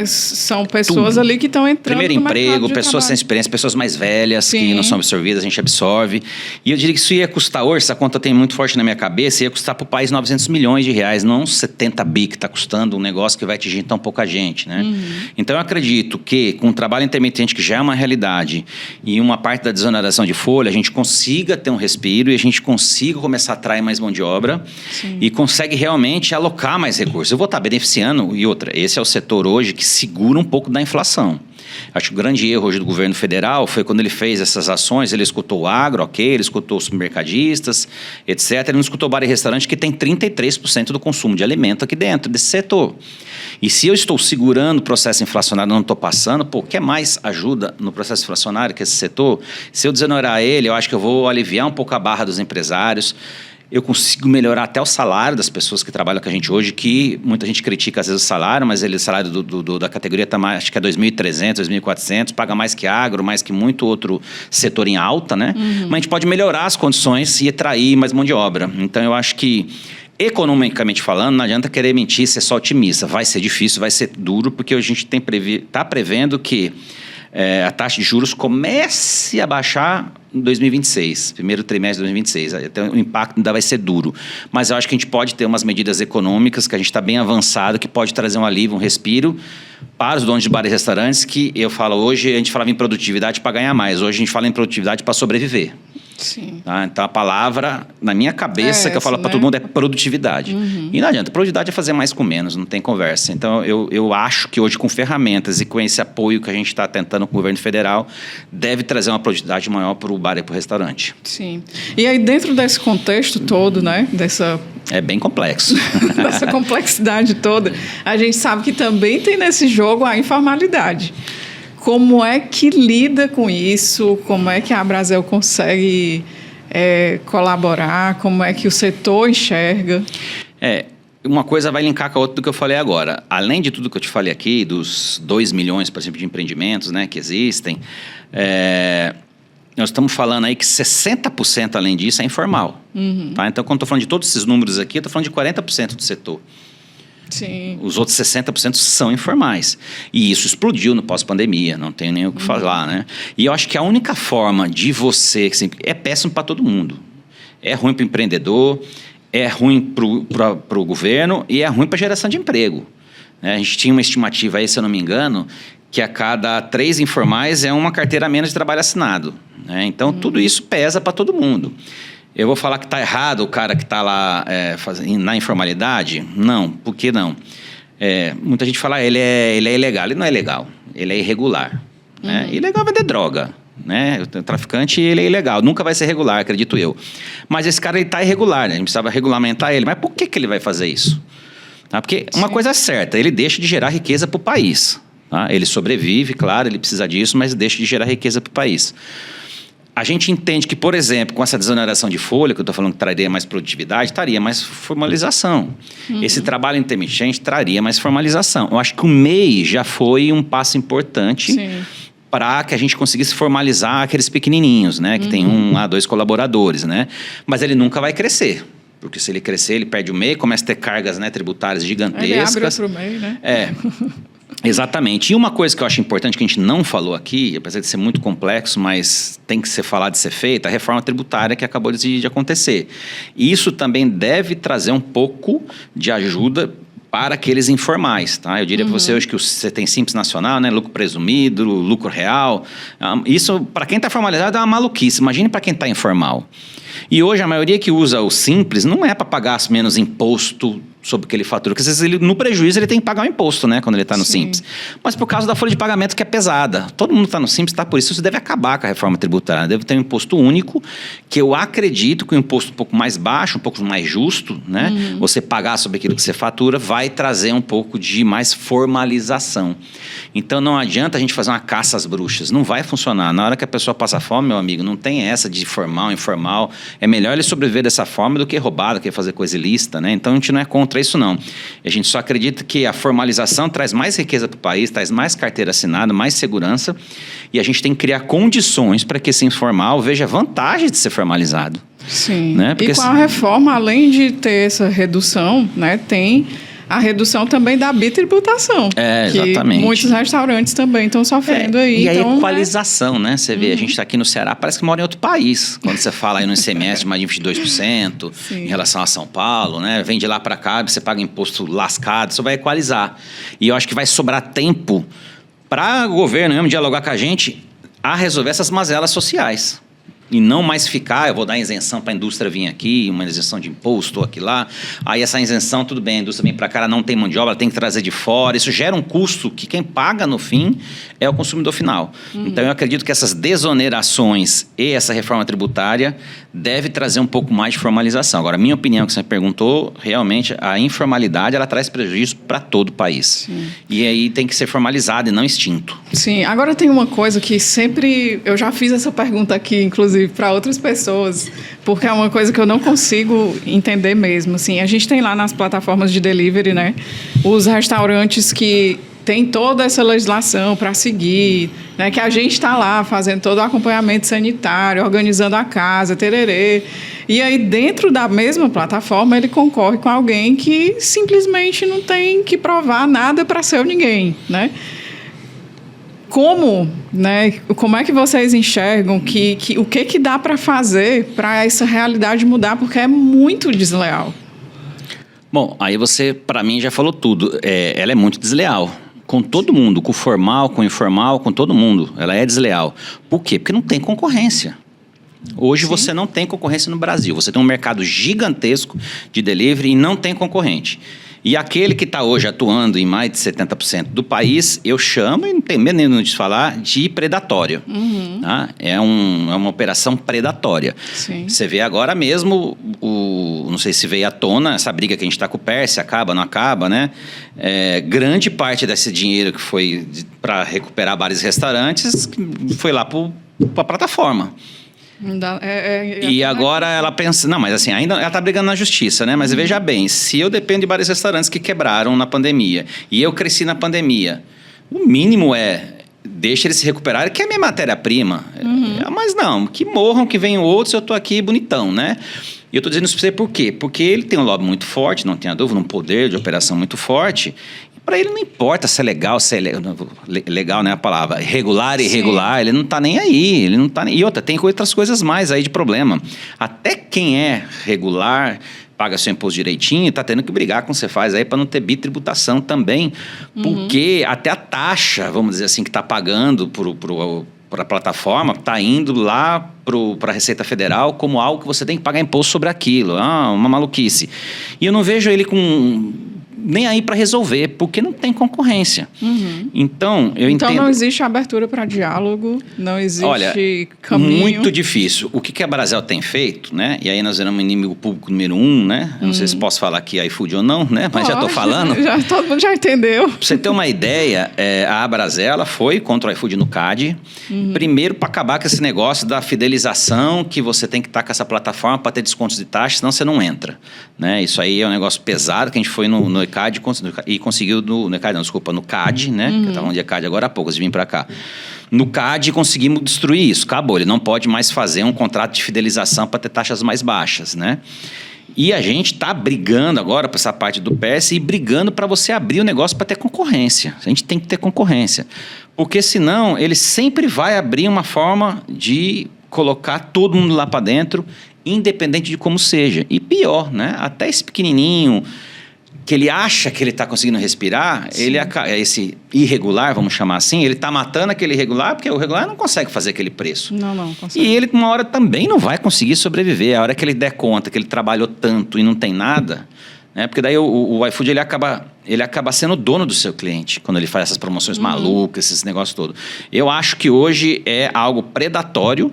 São pessoas ali que estão entrando primeiro no mercado emprego, de pessoas trabalho. sem experiência, pessoas mais velhas, Sim. que não são absorvidas, a gente absorve. E eu diria que isso ia custar hoje, essa conta tem muito forte na minha cabeça, ia custar para o país R$900 milhões, não 70 bi que está custando um negócio que vai atingir tão pouca gente, né? Então eu acredito que com o trabalho intermitente que já é uma realidade e uma parte da desoneração de folha, a gente consiga ter um respiro e a gente consiga começar a atrair mais mão de obra. Sim. E consegue realmente alocar mais recursos. Eu vou estar beneficiando, e outra, esse é o setor hoje que segura um pouco da inflação. Acho que o grande erro hoje do governo federal foi quando ele fez essas ações, ele escutou o agro, ok, ele escutou os supermercadistas, etc. Ele não escutou o bar e restaurante, que tem 33% do consumo de alimento aqui dentro desse setor. E se eu estou segurando o processo inflacionário e não estou passando, o que mais ajuda no processo inflacionário que esse setor? Se eu desonerar ele, eu acho que eu vou aliviar um pouco a barra dos empresários. Eu consigo melhorar até o salário das pessoas que trabalham com a gente hoje, que muita gente critica às vezes o salário, mas o salário da categoria está mais, acho que é 2.300, 2.400, paga mais que agro, mais que muito outro setor em alta, né? Mas a gente pode melhorar as condições e atrair mais mão de obra. Então eu acho que, economicamente falando, não adianta querer mentir, ser só otimista. Vai ser difícil, vai ser duro, porque a gente está prevendo que a taxa de juros comece a baixar em 2026, primeiro trimestre de 2026. Então, o impacto ainda vai ser duro. Mas eu acho que a gente pode ter umas medidas econômicas que a gente está bem avançado, que pode trazer um alívio, um respiro para os donos de bares e restaurantes, que eu falo hoje, a gente falava em produtividade para ganhar mais. Hoje a gente fala em produtividade para sobreviver. Sim. Tá? Então, a palavra, na minha cabeça, que eu falo para todo mundo, é produtividade. E não adianta. Produtividade é fazer mais com menos, não tem conversa. Então, eu acho que hoje, com ferramentas e com esse apoio que a gente está tentando com o governo federal, deve trazer uma produtividade maior para o bar e para o restaurante. Sim. E aí, dentro desse contexto todo, né, é bem complexo. dessa complexidade toda, a gente sabe que também tem nesse jogo a informalidade. Como é que lida com isso? Como é que a Abrazel consegue colaborar? Como é que o setor enxerga? Uma coisa vai linkar com a outra do que eu falei agora. Além de tudo que eu te falei aqui, dos 2 milhões, por exemplo, de empreendimentos, né, que existem, nós estamos falando aí que 60% além disso é informal. Tá? Então, quando estou falando de todos esses números aqui, eu estou falando de 40% do setor. Sim. Os outros 60% são informais. E isso explodiu no pós-pandemia, não tenho nem o que falar, né? E eu acho que a única forma de você... Assim, é péssimo para todo mundo. É ruim para o empreendedor, é ruim para o governo e é ruim para a geração de emprego. A gente tinha uma estimativa aí, se eu não me engano, que a cada 3 informais é uma carteira a menos de trabalho assinado. Né? Então, tudo isso pesa para todo mundo. Eu vou falar que está errado o cara que está lá na informalidade? Não, por que não? Muita gente fala ele é ilegal. Ele não é legal, ele é irregular. Né? Ilegal é vender droga. Né? O traficante ele é ilegal, nunca vai ser regular, acredito eu. Mas esse cara está irregular, né? A gente precisava regulamentar ele. Mas por que ele vai fazer isso? Tá? Porque uma coisa é certa, ele deixa de gerar riqueza para o país. Tá? Ele sobrevive, claro, ele precisa disso, mas deixa de gerar riqueza para o país. A gente entende que, por exemplo, com essa desoneração de folha, que eu estou falando que traria mais produtividade, traria mais formalização. Esse trabalho intermitente traria mais formalização. Eu acho que o MEI já foi um passo importante para que a gente conseguisse formalizar aqueles pequenininhos, né? Que tem 1 a 2 colaboradores, né? Mas ele nunca vai crescer. Porque se ele crescer, ele perde o MEI, começa a ter cargas, né, tributárias gigantescas. Ele abre outro MEI, né? Exatamente. E uma coisa que eu acho importante que a gente não falou aqui, apesar de ser muito complexo, mas tem que ser falado e ser feita, a reforma tributária que acabou de acontecer. E isso também deve trazer um pouco de ajuda para aqueles informais, tá? Eu diria para você hoje que você tem Simples Nacional, né? Lucro presumido, lucro real. Isso, para quem está formalizado, é uma maluquice. Imagine para quem está informal. E hoje a maioria que usa o Simples não é para pagar menos imposto sobre o que ele fatura, porque às vezes no prejuízo ele tem que pagar um imposto, né, quando ele está no Simples. Mas por causa da folha de pagamento que é pesada. Todo mundo está no Simples, está por isso. Isso deve acabar com a reforma tributária. Deve ter um imposto único, que eu acredito que um imposto um pouco mais baixo, um pouco mais justo, né, você pagar sobre aquilo que você fatura, vai trazer um pouco de mais formalização. Então não adianta a gente fazer uma caça às bruxas. Não vai funcionar. Na hora que a pessoa passa fome, meu amigo, não tem essa de formal, informal. É melhor ele sobreviver dessa forma do que roubado, do que fazer coisa ilícita, né? Então a gente não é contra isso, não. A gente só acredita que a formalização traz mais riqueza para o país, traz mais carteira assinada, mais segurança, e a gente tem que criar condições para que esse informal veja vantagem de ser formalizado. Sim. Né? Porque e com a reforma, além de ter essa redução, né, tem a redução também da bitributação. Exatamente. Que muitos restaurantes também estão sofrendo aí. E então, a equalização, né? Você vê, a gente está aqui no Ceará, parece que mora em outro país. Quando você fala aí no ICMS de mais de 22%, em relação a São Paulo, né? Vem de lá para cá, você paga imposto lascado, isso vai equalizar. E eu acho que vai sobrar tempo para o governo mesmo dialogar com a gente a resolver essas mazelas sociais. E não mais ficar, eu vou dar isenção para a indústria vir aqui, uma isenção de imposto aqui lá. Aí essa isenção, tudo bem, a indústria vem para cá, ela não tem mão de obra, ela tem que trazer de fora. Isso gera um custo que quem paga no fim é o consumidor final. Então eu acredito que essas desonerações e essa reforma tributária deve trazer um pouco mais de formalização. Agora, a minha opinião, que você me perguntou, realmente a informalidade ela traz prejuízo para todo o país. E aí tem que ser formalizado e não extinto. Sim, agora tem uma coisa que sempre... Eu já fiz essa pergunta aqui, inclusive, para outras pessoas, porque é uma coisa que eu não consigo entender mesmo. Assim, a gente tem lá nas plataformas de delivery, né, os restaurantes que tem toda essa legislação para seguir, né, que a gente está lá fazendo todo o acompanhamento sanitário, organizando a casa, tererê. E aí, dentro da mesma plataforma, ele concorre com alguém que simplesmente não tem que provar nada para ser ninguém, né? Como é que vocês enxergam o que dá para fazer para essa realidade mudar? Porque é muito desleal. Bom, aí você, para mim, já falou tudo. Ela é muito desleal. Com todo mundo, com o formal, com o informal, com todo mundo. Ela é desleal. Por quê? Porque não tem concorrência. Hoje você não tem concorrência no Brasil. Você tem um mercado gigantesco de delivery e não tem concorrente. E aquele que está hoje atuando em mais de 70% do país, eu chamo, e não tenho medo nenhum de falar, de predatório. Tá? É uma operação predatória. Sim. Você vê agora mesmo, não sei se veio à tona, essa briga que a gente está com o Pérsia, acaba, não acaba, né? Grande parte desse dinheiro que foi para recuperar bares e restaurantes foi lá para a plataforma. E agora ela pensa... Não, mas assim, ainda ela está brigando na justiça, né? Mas veja bem, se eu dependo de vários restaurantes que quebraram na pandemia e eu cresci na pandemia, o mínimo deixa eles se recuperarem, que é a minha matéria-prima. Mas não, que morram, que venham outros, eu estou aqui bonitão, né? E eu estou dizendo isso para você por quê? Porque ele tem um lobby muito forte, não tenha dúvida, um poder de operação muito forte. Para ele não importa se é legal, se é legal, né, a palavra, regular e irregular, ele não está nem aí, ele não tá nem... E outra, tem outras coisas mais aí de problema. Até quem é regular, paga seu imposto direitinho, está tendo que brigar com o que você faz aí para não ter bitributação também, porque até a taxa, vamos dizer assim, que está pagando para a plataforma, está indo lá para a Receita Federal como algo que você tem que pagar imposto sobre aquilo. Uma maluquice. E eu não vejo ele nem aí para resolver, porque não tem concorrência. Então, eu entendo... Então, não existe abertura para diálogo, não existe caminho... Muito difícil. O que a Brasel tem feito, né? E aí nós éramos inimigo público número 1, né? Eu não sei se posso falar aqui iFood ou não, né? Mas já estou falando. Todo mundo já entendeu. Pra você ter uma ideia, a Brasel ela foi contra o iFood no CAD, primeiro para acabar com esse negócio da fidelização, que você tem que estar com essa plataforma para ter descontos de taxa, senão você não entra. Né? Isso aí é um negócio pesado, que a gente foi no ECAD e conseguiu, no CAD, né? Que eu estava falando de ECAD agora há pouco, de vir para cá. No CAD conseguimos destruir isso, acabou. Ele não pode mais fazer um contrato de fidelização para ter taxas mais baixas, né? E a gente está brigando agora para essa parte do PS e brigando para você abrir o negócio para ter concorrência. A gente tem que ter concorrência. Porque senão ele sempre vai abrir uma forma de colocar todo mundo lá para dentro, independente de como seja. E pior, né? Até esse pequenininho que ele acha que ele está conseguindo respirar, esse irregular, vamos chamar assim, ele está matando aquele irregular, porque o regular não consegue fazer aquele preço. Não consegue. E ele, uma hora, também não vai conseguir sobreviver. A hora que ele der conta que ele trabalhou tanto e não tem nada, né? Porque daí o iFood ele acaba sendo dono do seu cliente, quando ele faz essas promoções malucas, esses negócios todos. Eu acho que hoje é algo predatório,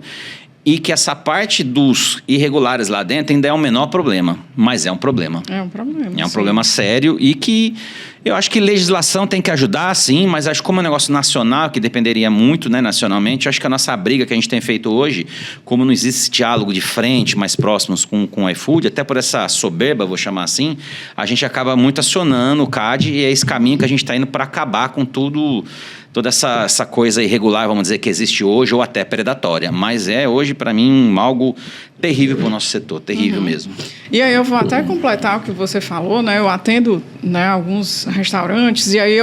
e que essa parte dos irregulares lá dentro ainda é o menor problema. Mas é um problema. É um problema. É um problema sério e que eu acho que legislação tem que ajudar, sim, mas acho que como é um negócio nacional, que dependeria muito, né, nacionalmente, acho que a nossa briga que a gente tem feito hoje, como não existe esse diálogo de frente, mais próximos com o iFood, até por essa soberba, vou chamar assim, a gente acaba muito acionando o CAD e é esse caminho que a gente está indo para acabar com toda essa coisa irregular, vamos dizer, que existe hoje, ou até predatória. Mas é hoje, para mim, algo terrível para o nosso setor, terrível mesmo. E aí eu vou até completar o que você falou, né? Eu atendo, né, alguns restaurantes, e aí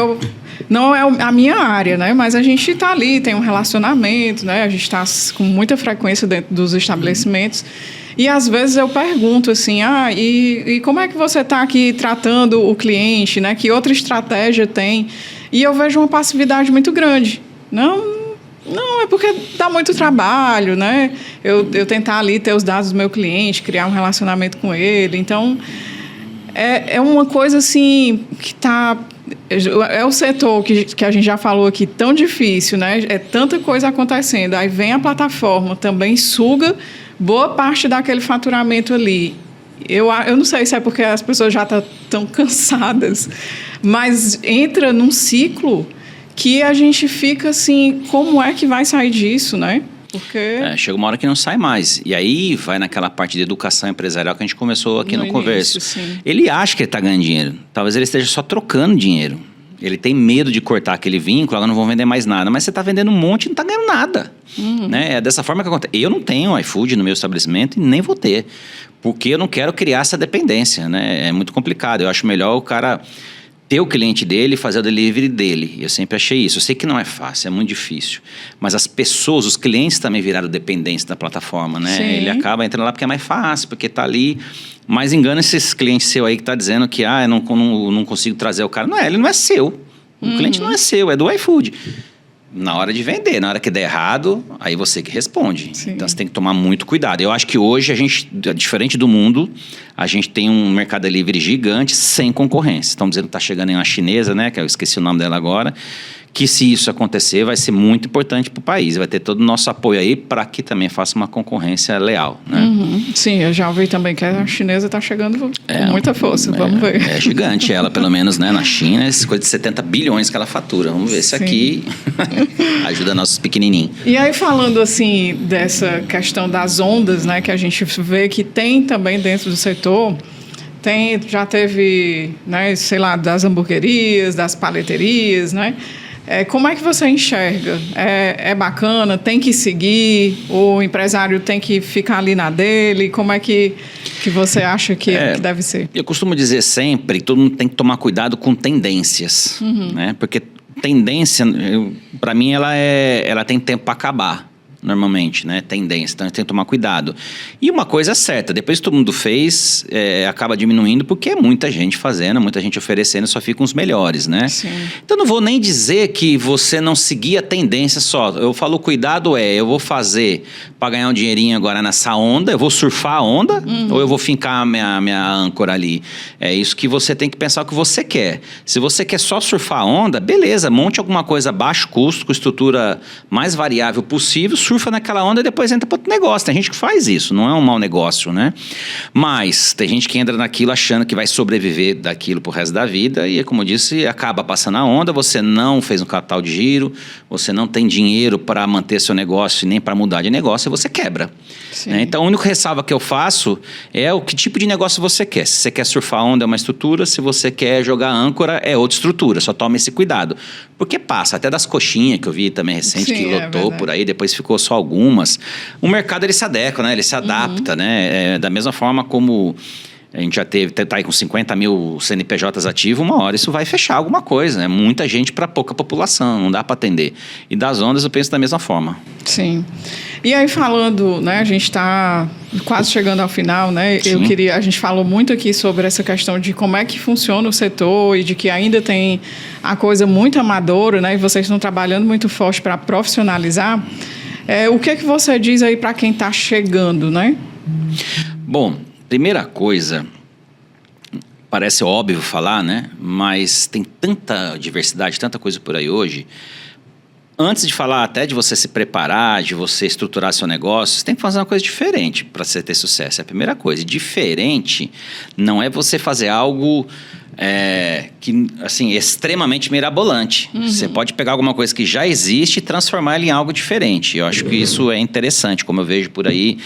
não é a minha área, né? Mas a gente está ali, tem um relacionamento, né? A gente está com muita frequência dentro dos estabelecimentos. E às vezes eu pergunto assim, e como é que você está aqui tratando o cliente, né? Que outra estratégia tem? E eu vejo uma passividade muito grande. Não, é porque dá muito trabalho, né? Eu tentar ali ter os dados do meu cliente, criar um relacionamento com ele. Então, é uma coisa assim que está... É o setor que a gente já falou aqui, tão difícil, né? É tanta coisa acontecendo. Aí vem a plataforma, também suga boa parte daquele faturamento ali. Eu não sei se é porque as pessoas já estão cansadas, mas entra num ciclo que a gente fica assim, como é que vai sair disso, né? Porque... chega uma hora que não sai mais. E aí vai naquela parte de educação empresarial que a gente começou aqui no Converso. Sim. Ele acha que ele está ganhando dinheiro. Talvez ele esteja só trocando dinheiro. Ele tem medo de cortar aquele vínculo, agora não vão vender mais nada. Mas você está vendendo um monte e não está ganhando nada. Né? É dessa forma que acontece. Eu não tenho iFood no meu estabelecimento e nem vou ter. Porque eu não quero criar essa dependência. Né? É muito complicado. Eu acho melhor o cara ter o cliente dele e fazer o delivery dele. Eu sempre achei isso. Eu sei que não é fácil, é muito difícil. Mas as pessoas, os clientes também viraram dependentes da plataforma. Né? Ele acaba entrando lá porque é mais fácil, porque está ali... Mas engana esses clientes seu aí que está dizendo que eu não consigo trazer o cara. Não, ele não é seu. O cliente não é seu, é do iFood. Na hora de vender, na hora que der errado, aí você que responde. Sim. Então você tem que tomar muito cuidado. Eu acho que hoje a gente, diferente do mundo, a gente tem um mercado livre gigante sem concorrência. Estão dizendo que está chegando em uma chinesa, né? Que eu esqueci o nome dela agora. Que se isso acontecer, vai ser muito importante para o país. Vai ter todo o nosso apoio aí para que também faça uma concorrência leal. Né? Sim, eu já ouvi também que a chinesa está chegando com muita força. Vamos ver. É gigante ela, pelo menos, né? Na China, essas coisas de 70 bilhões que ela fatura. Vamos ver se aqui ajuda nossos pequenininhos. E aí, falando assim dessa questão das ondas, né? Que a gente vê que tem também dentro do setor... já teve, né, sei lá, das hamburguerias, das paleterias, né? Como é que você enxerga? É bacana? Tem que seguir? O empresário tem que ficar ali na dele? Como é que você acha que deve ser? Eu costumo dizer sempre que todo mundo tem que tomar cuidado com tendências, né? Porque tendência, para mim, ela tem tempo para acabar. normalmente, né? Tendência, então a gente tem que tomar cuidado. E uma coisa é certa, depois que todo mundo fez, acaba diminuindo porque é muita gente fazendo, muita gente oferecendo, só ficam os melhores, né? Sim. Então não vou nem dizer que você não seguir a tendência só. Eu falo, cuidado eu vou fazer para ganhar um dinheirinho agora nessa onda, eu vou surfar a onda ou eu vou fincar a minha âncora ali? É isso que você tem que pensar o que você quer. Se você quer só surfar a onda, beleza, monte alguma coisa a baixo custo, com estrutura mais variável possível, surfa naquela onda e depois entra para outro negócio. Tem gente que faz isso, não é um mau negócio, né? Mas tem gente que entra naquilo achando que vai sobreviver daquilo pro resto da vida e, como eu disse, acaba passando a onda, você não fez um capital de giro, você não tem dinheiro para manter seu negócio e nem para mudar de negócio, e você quebra. Né? Então, a única ressalva que eu faço é o que tipo de negócio você quer. Se você quer surfar a onda, é uma estrutura. Se você quer jogar âncora, é outra estrutura. Só tome esse cuidado. Porque passa, até das coxinhas que eu vi também recente, que lotou por aí, depois ficou só algumas. O mercado, ele se adequa, né? Ele se adapta, né? Da mesma forma como... A gente já tá aí com 50 mil CNPJs ativos, uma hora isso vai fechar alguma coisa, né? Muita gente para pouca população, não dá para atender. E das ondas eu penso da mesma forma. Sim. E aí falando, né, a gente está quase chegando ao final, né? Sim. A gente falou muito aqui sobre essa questão de como é que funciona o setor e de que ainda tem a coisa muito amadora, né? E vocês estão trabalhando muito forte para profissionalizar. O que é que você diz aí para quem está chegando, né? Bom, primeira coisa, parece óbvio falar, né? Mas tem tanta diversidade, tanta coisa por aí hoje. Antes de falar até de você se preparar, de você estruturar seu negócio, você tem que fazer uma coisa diferente para você ter sucesso. É a primeira coisa. Diferente não é você fazer algo que, assim, extremamente mirabolante. Você pode pegar alguma coisa que já existe e transformar ela em algo diferente. Eu acho que isso é interessante, como eu vejo por aí.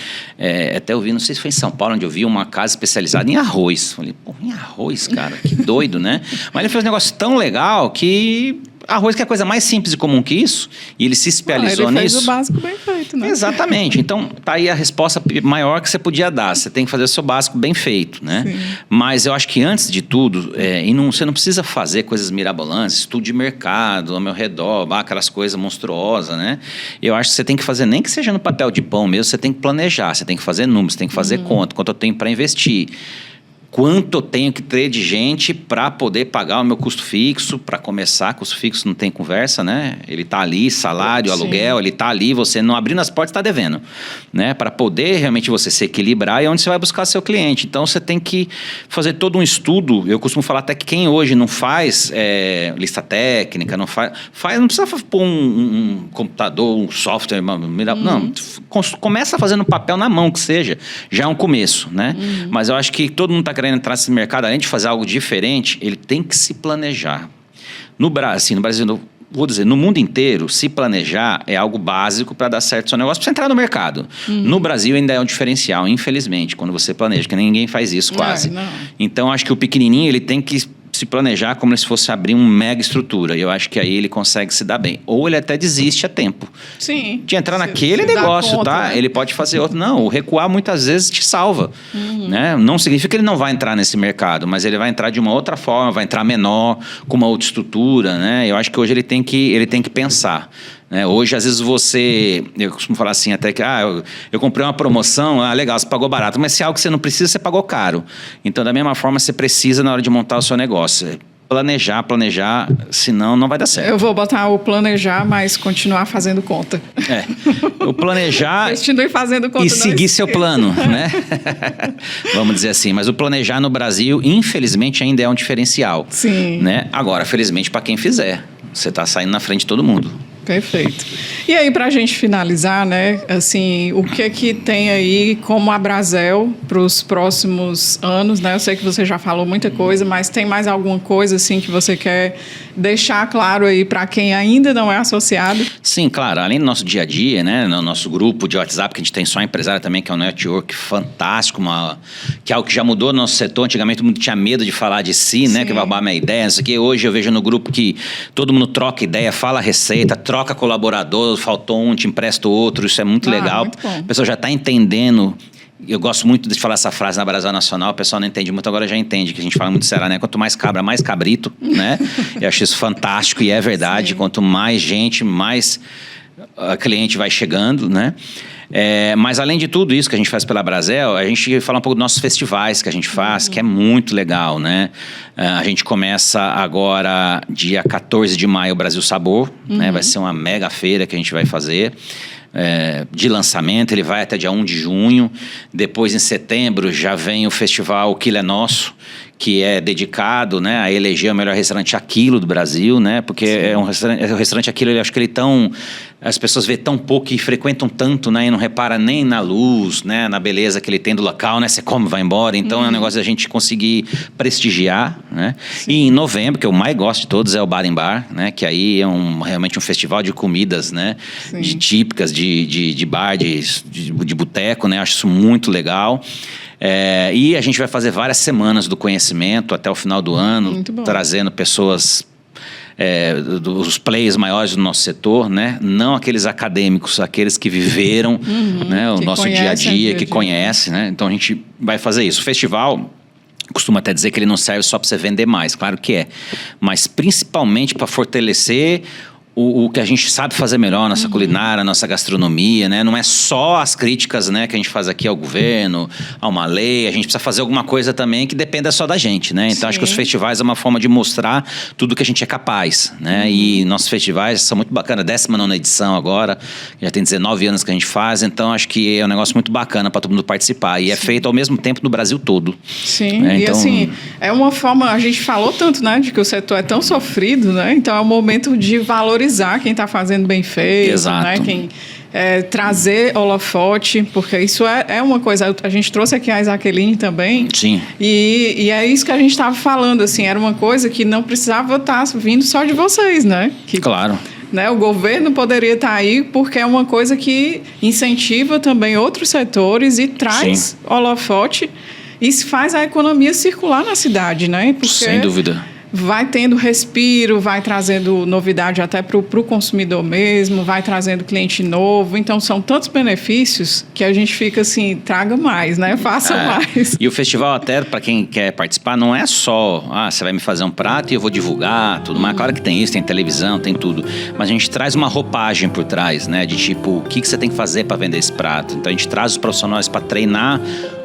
Até eu vi, não sei se foi em São Paulo, onde eu vi uma casa especializada em arroz. Falei, pô, em arroz, cara, que doido, né? Mas ele fez um negócio tão legal que... Arroz que é a coisa mais simples e comum que isso, e ele se especializou nisso. Ele fez o básico bem feito, né? Exatamente. Então, tá aí a resposta maior que você podia dar. Você tem que fazer o seu básico bem feito, né? Sim. Mas eu acho que antes de tudo, você não precisa fazer coisas mirabolantes, estudo de mercado ao meu redor, aquelas coisas monstruosas, né? Eu acho que você tem que fazer, nem que seja no papel de pão mesmo, você tem que planejar, você tem que fazer números, você tem que fazer conta, quanto eu tenho para investir. Quanto eu tenho que ter de gente para poder pagar o meu custo fixo, para começar, custo fixo não tem conversa, né? Ele está ali, salário, aluguel, ele está ali, você não abrindo as portas está devendo, né? Para poder realmente você se equilibrar e onde você vai buscar seu cliente. Então, você tem que fazer todo um estudo. Eu costumo falar até que quem hoje não faz lista técnica, não precisa pôr um computador, um software, não, começa fazendo papel na mão, que seja, já é um começo, né? Mas eu acho que todo mundo está querendo entrar nesse mercado, além de fazer algo diferente, ele tem que se planejar. No Brasil, vou dizer, no mundo inteiro, se planejar é algo básico para dar certo o seu negócio, para você entrar no mercado. No Brasil ainda é um diferencial, infelizmente, quando você planeja, que ninguém faz isso quase. Então, acho que o pequenininho, ele tem que se planejar como se fosse abrir uma mega estrutura. E eu acho que aí ele consegue se dar bem. Ou ele até desiste a tempo. Sim. De entrar naquele negócio, conta, tá? Né? Ele pode fazer outro. Não, o recuar muitas vezes te salva. Né? Não significa que ele não vai entrar nesse mercado, mas ele vai entrar de uma outra forma, vai entrar menor, com uma outra estrutura, né? Eu acho que hoje ele tem que pensar. Hoje, às vezes, eu costumo falar assim, até que eu comprei uma promoção, legal, você pagou barato, mas se é algo que você não precisa, você pagou caro. Então, da mesma forma, você precisa na hora de montar o seu negócio. Planejar, senão não vai dar certo. Eu vou botar o planejar, mas continuar fazendo conta. O planejar Continue fazendo conta, e seguir seu plano, né? Vamos dizer assim, mas o planejar no Brasil, infelizmente, ainda é um diferencial. Sim. Né? Agora, felizmente, para quem fizer, você está saindo na frente de todo mundo. Perfeito. E aí, para a gente finalizar, né, assim, o que é que tem aí como a Brasel para os próximos anos, né? Eu sei que você já falou muita coisa, mas tem mais alguma coisa, assim, que você quer deixar claro aí para quem ainda não é associado? Sim, claro. Além do nosso dia a dia, né, no nosso grupo de WhatsApp, que a gente tem só empresário também, que é um network fantástico, que é algo que já mudou no nosso setor. Antigamente, todo mundo tinha medo de falar de si, né, que vai roubar minha ideia, isso aqui. Hoje eu vejo no grupo que todo mundo troca ideia, fala receita, troca colaborador, faltou um, te empresta outro, isso é muito legal. Muito bom. A pessoa já está entendendo. Eu gosto muito de falar essa frase na Brasel Nacional, o pessoal não entende muito, agora já entende, que a gente fala muito sério, né? Quanto mais cabra, mais cabrito, né? Eu acho isso fantástico e é verdade. Sim. Quanto mais gente, mais a cliente vai chegando, né? Mas além de tudo isso que a gente faz pela Brasel, a gente fala um pouco dos nossos festivais que a gente faz, que é muito legal, né? A gente começa agora, dia 14 de maio, o Brasil Sabor, né? Vai ser uma mega feira que a gente vai fazer. De lançamento, ele vai até dia 1 de junho. Depois, em setembro, já vem o festival Quilo é Nosso, que é dedicado, né, a eleger o melhor restaurante Aquilo do Brasil, né? Porque o restaurante Aquilo, eu acho que ele as pessoas vê tão pouco e frequentam tanto, né? E não repara nem na luz, né? Na beleza que ele tem do local, né? Você come e vai embora. Então é um negócio da gente conseguir prestigiar, né? Sim. E em novembro, que eu mais gosto de todos, é o Bar em Bar, né? Que aí é realmente um festival de comidas, né? Típicas de bar, de boteco, né? Acho isso muito legal. E a gente vai fazer várias semanas do conhecimento até o final do ano, trazendo pessoas, dos players maiores do nosso setor, né? Não aqueles acadêmicos, aqueles que viveram, né? O nosso dia a dia, que conhecem, né? Então a gente vai fazer isso. O festival, costumo até dizer que ele não serve só para você vender mais, claro que é, mas principalmente para fortalecer o que a gente sabe fazer melhor, nossa culinária, nossa gastronomia, né? Não é só as críticas, né, que a gente faz aqui ao governo, a uma lei. A gente precisa fazer alguma coisa também que dependa só da gente, né? Então, acho que os festivais é uma forma de mostrar tudo que a gente é capaz, né? E nossos festivais são muito bacanas. 19ª edição agora, já tem 19 anos que a gente faz. Então, acho que é um negócio muito bacana para todo mundo participar. E é feito ao mesmo tempo no Brasil todo. Sim, né? Então, e assim, é uma forma... A gente falou tanto, né, de que o setor é tão sofrido, né? Então, é um momento de valorizar quem está fazendo bem feito, né? Quem trazer holofote, porque isso é uma coisa. A gente trouxe aqui a Isaqueline também. Sim. E é isso que a gente estava falando, assim, era uma coisa que não precisava estar vindo só de vocês, né? Claro. Né, o governo poderia estar aí porque é uma coisa que incentiva também outros setores e traz holofote e faz a economia circular na cidade, né? Porque sem dúvida. Vai tendo respiro, vai trazendo novidade até para o consumidor mesmo, vai trazendo cliente novo. Então, são tantos benefícios que a gente fica assim, traga mais, né? Faça mais. E o festival até, para quem quer participar, não é só, você vai me fazer um prato e eu vou divulgar, tudo mais. Claro que tem isso, tem televisão, tem tudo. Mas a gente traz uma roupagem por trás, né? De tipo, o que você tem que fazer para vender esse prato. Então, a gente traz os profissionais para treinar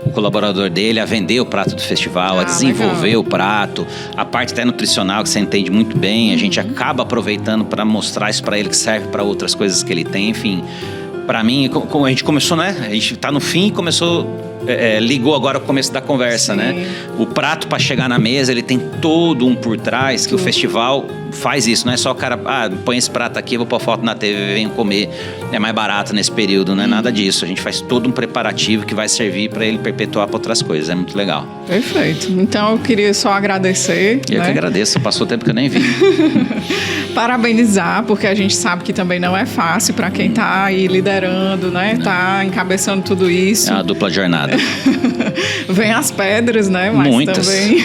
o colaborador dele a vender o prato do festival, a desenvolver o prato, a parte até nutricional que você entende muito bem, a gente acaba aproveitando para mostrar isso para ele, que serve para outras coisas que ele tem, enfim. Para mim, como a gente começou, né? A gente tá no fim e começou... ligou agora o começo da conversa, né? O prato para chegar na mesa, ele tem todo um por trás que o festival faz isso, não é só o cara, põe esse prato aqui, vou pôr foto na TV, venho comer, é mais barato nesse período, não é nada disso. A gente faz todo um preparativo que vai servir para ele perpetuar para outras coisas, é muito legal. Perfeito. Então eu queria só agradecer. Eu que agradeço, passou tempo que eu nem vi. Parabenizar, porque a gente sabe que também não é fácil para quem está aí liderando, né? Tá encabeçando tudo isso. É uma dupla jornada. Vem as pedras, né? Mas muitas. Também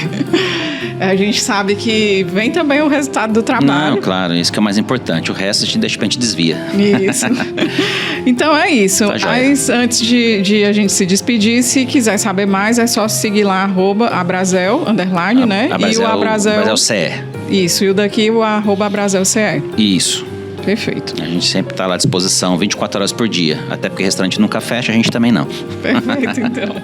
a gente sabe que vem também o resultado do trabalho. Não, claro, isso que é o mais importante. O resto a gente desvia. Isso. Então é isso. Tá, mas antes de a gente se despedir, se quiser saber mais, é só seguir lá, @Abrazel_, né? E o Abrazel CE. Isso, e o daqui, o @Abrazel CE. Isso. Perfeito. A gente sempre está lá à disposição, 24 horas por dia. Até porque o restaurante nunca fecha, a gente também não. Perfeito, então.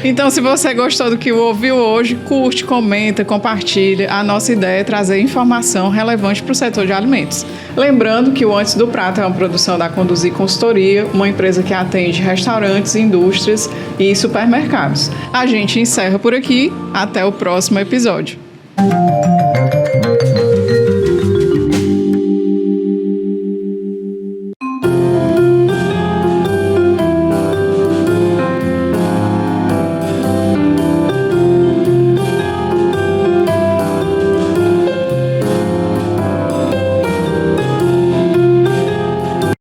Então, se você gostou do que ouviu hoje, curte, comenta, compartilha. A nossa ideia é trazer informação relevante para o setor de alimentos. Lembrando que o Antes do Prato é uma produção da Conduzir Consultoria, uma empresa que atende restaurantes, indústrias e supermercados. A gente encerra por aqui. Até o próximo episódio.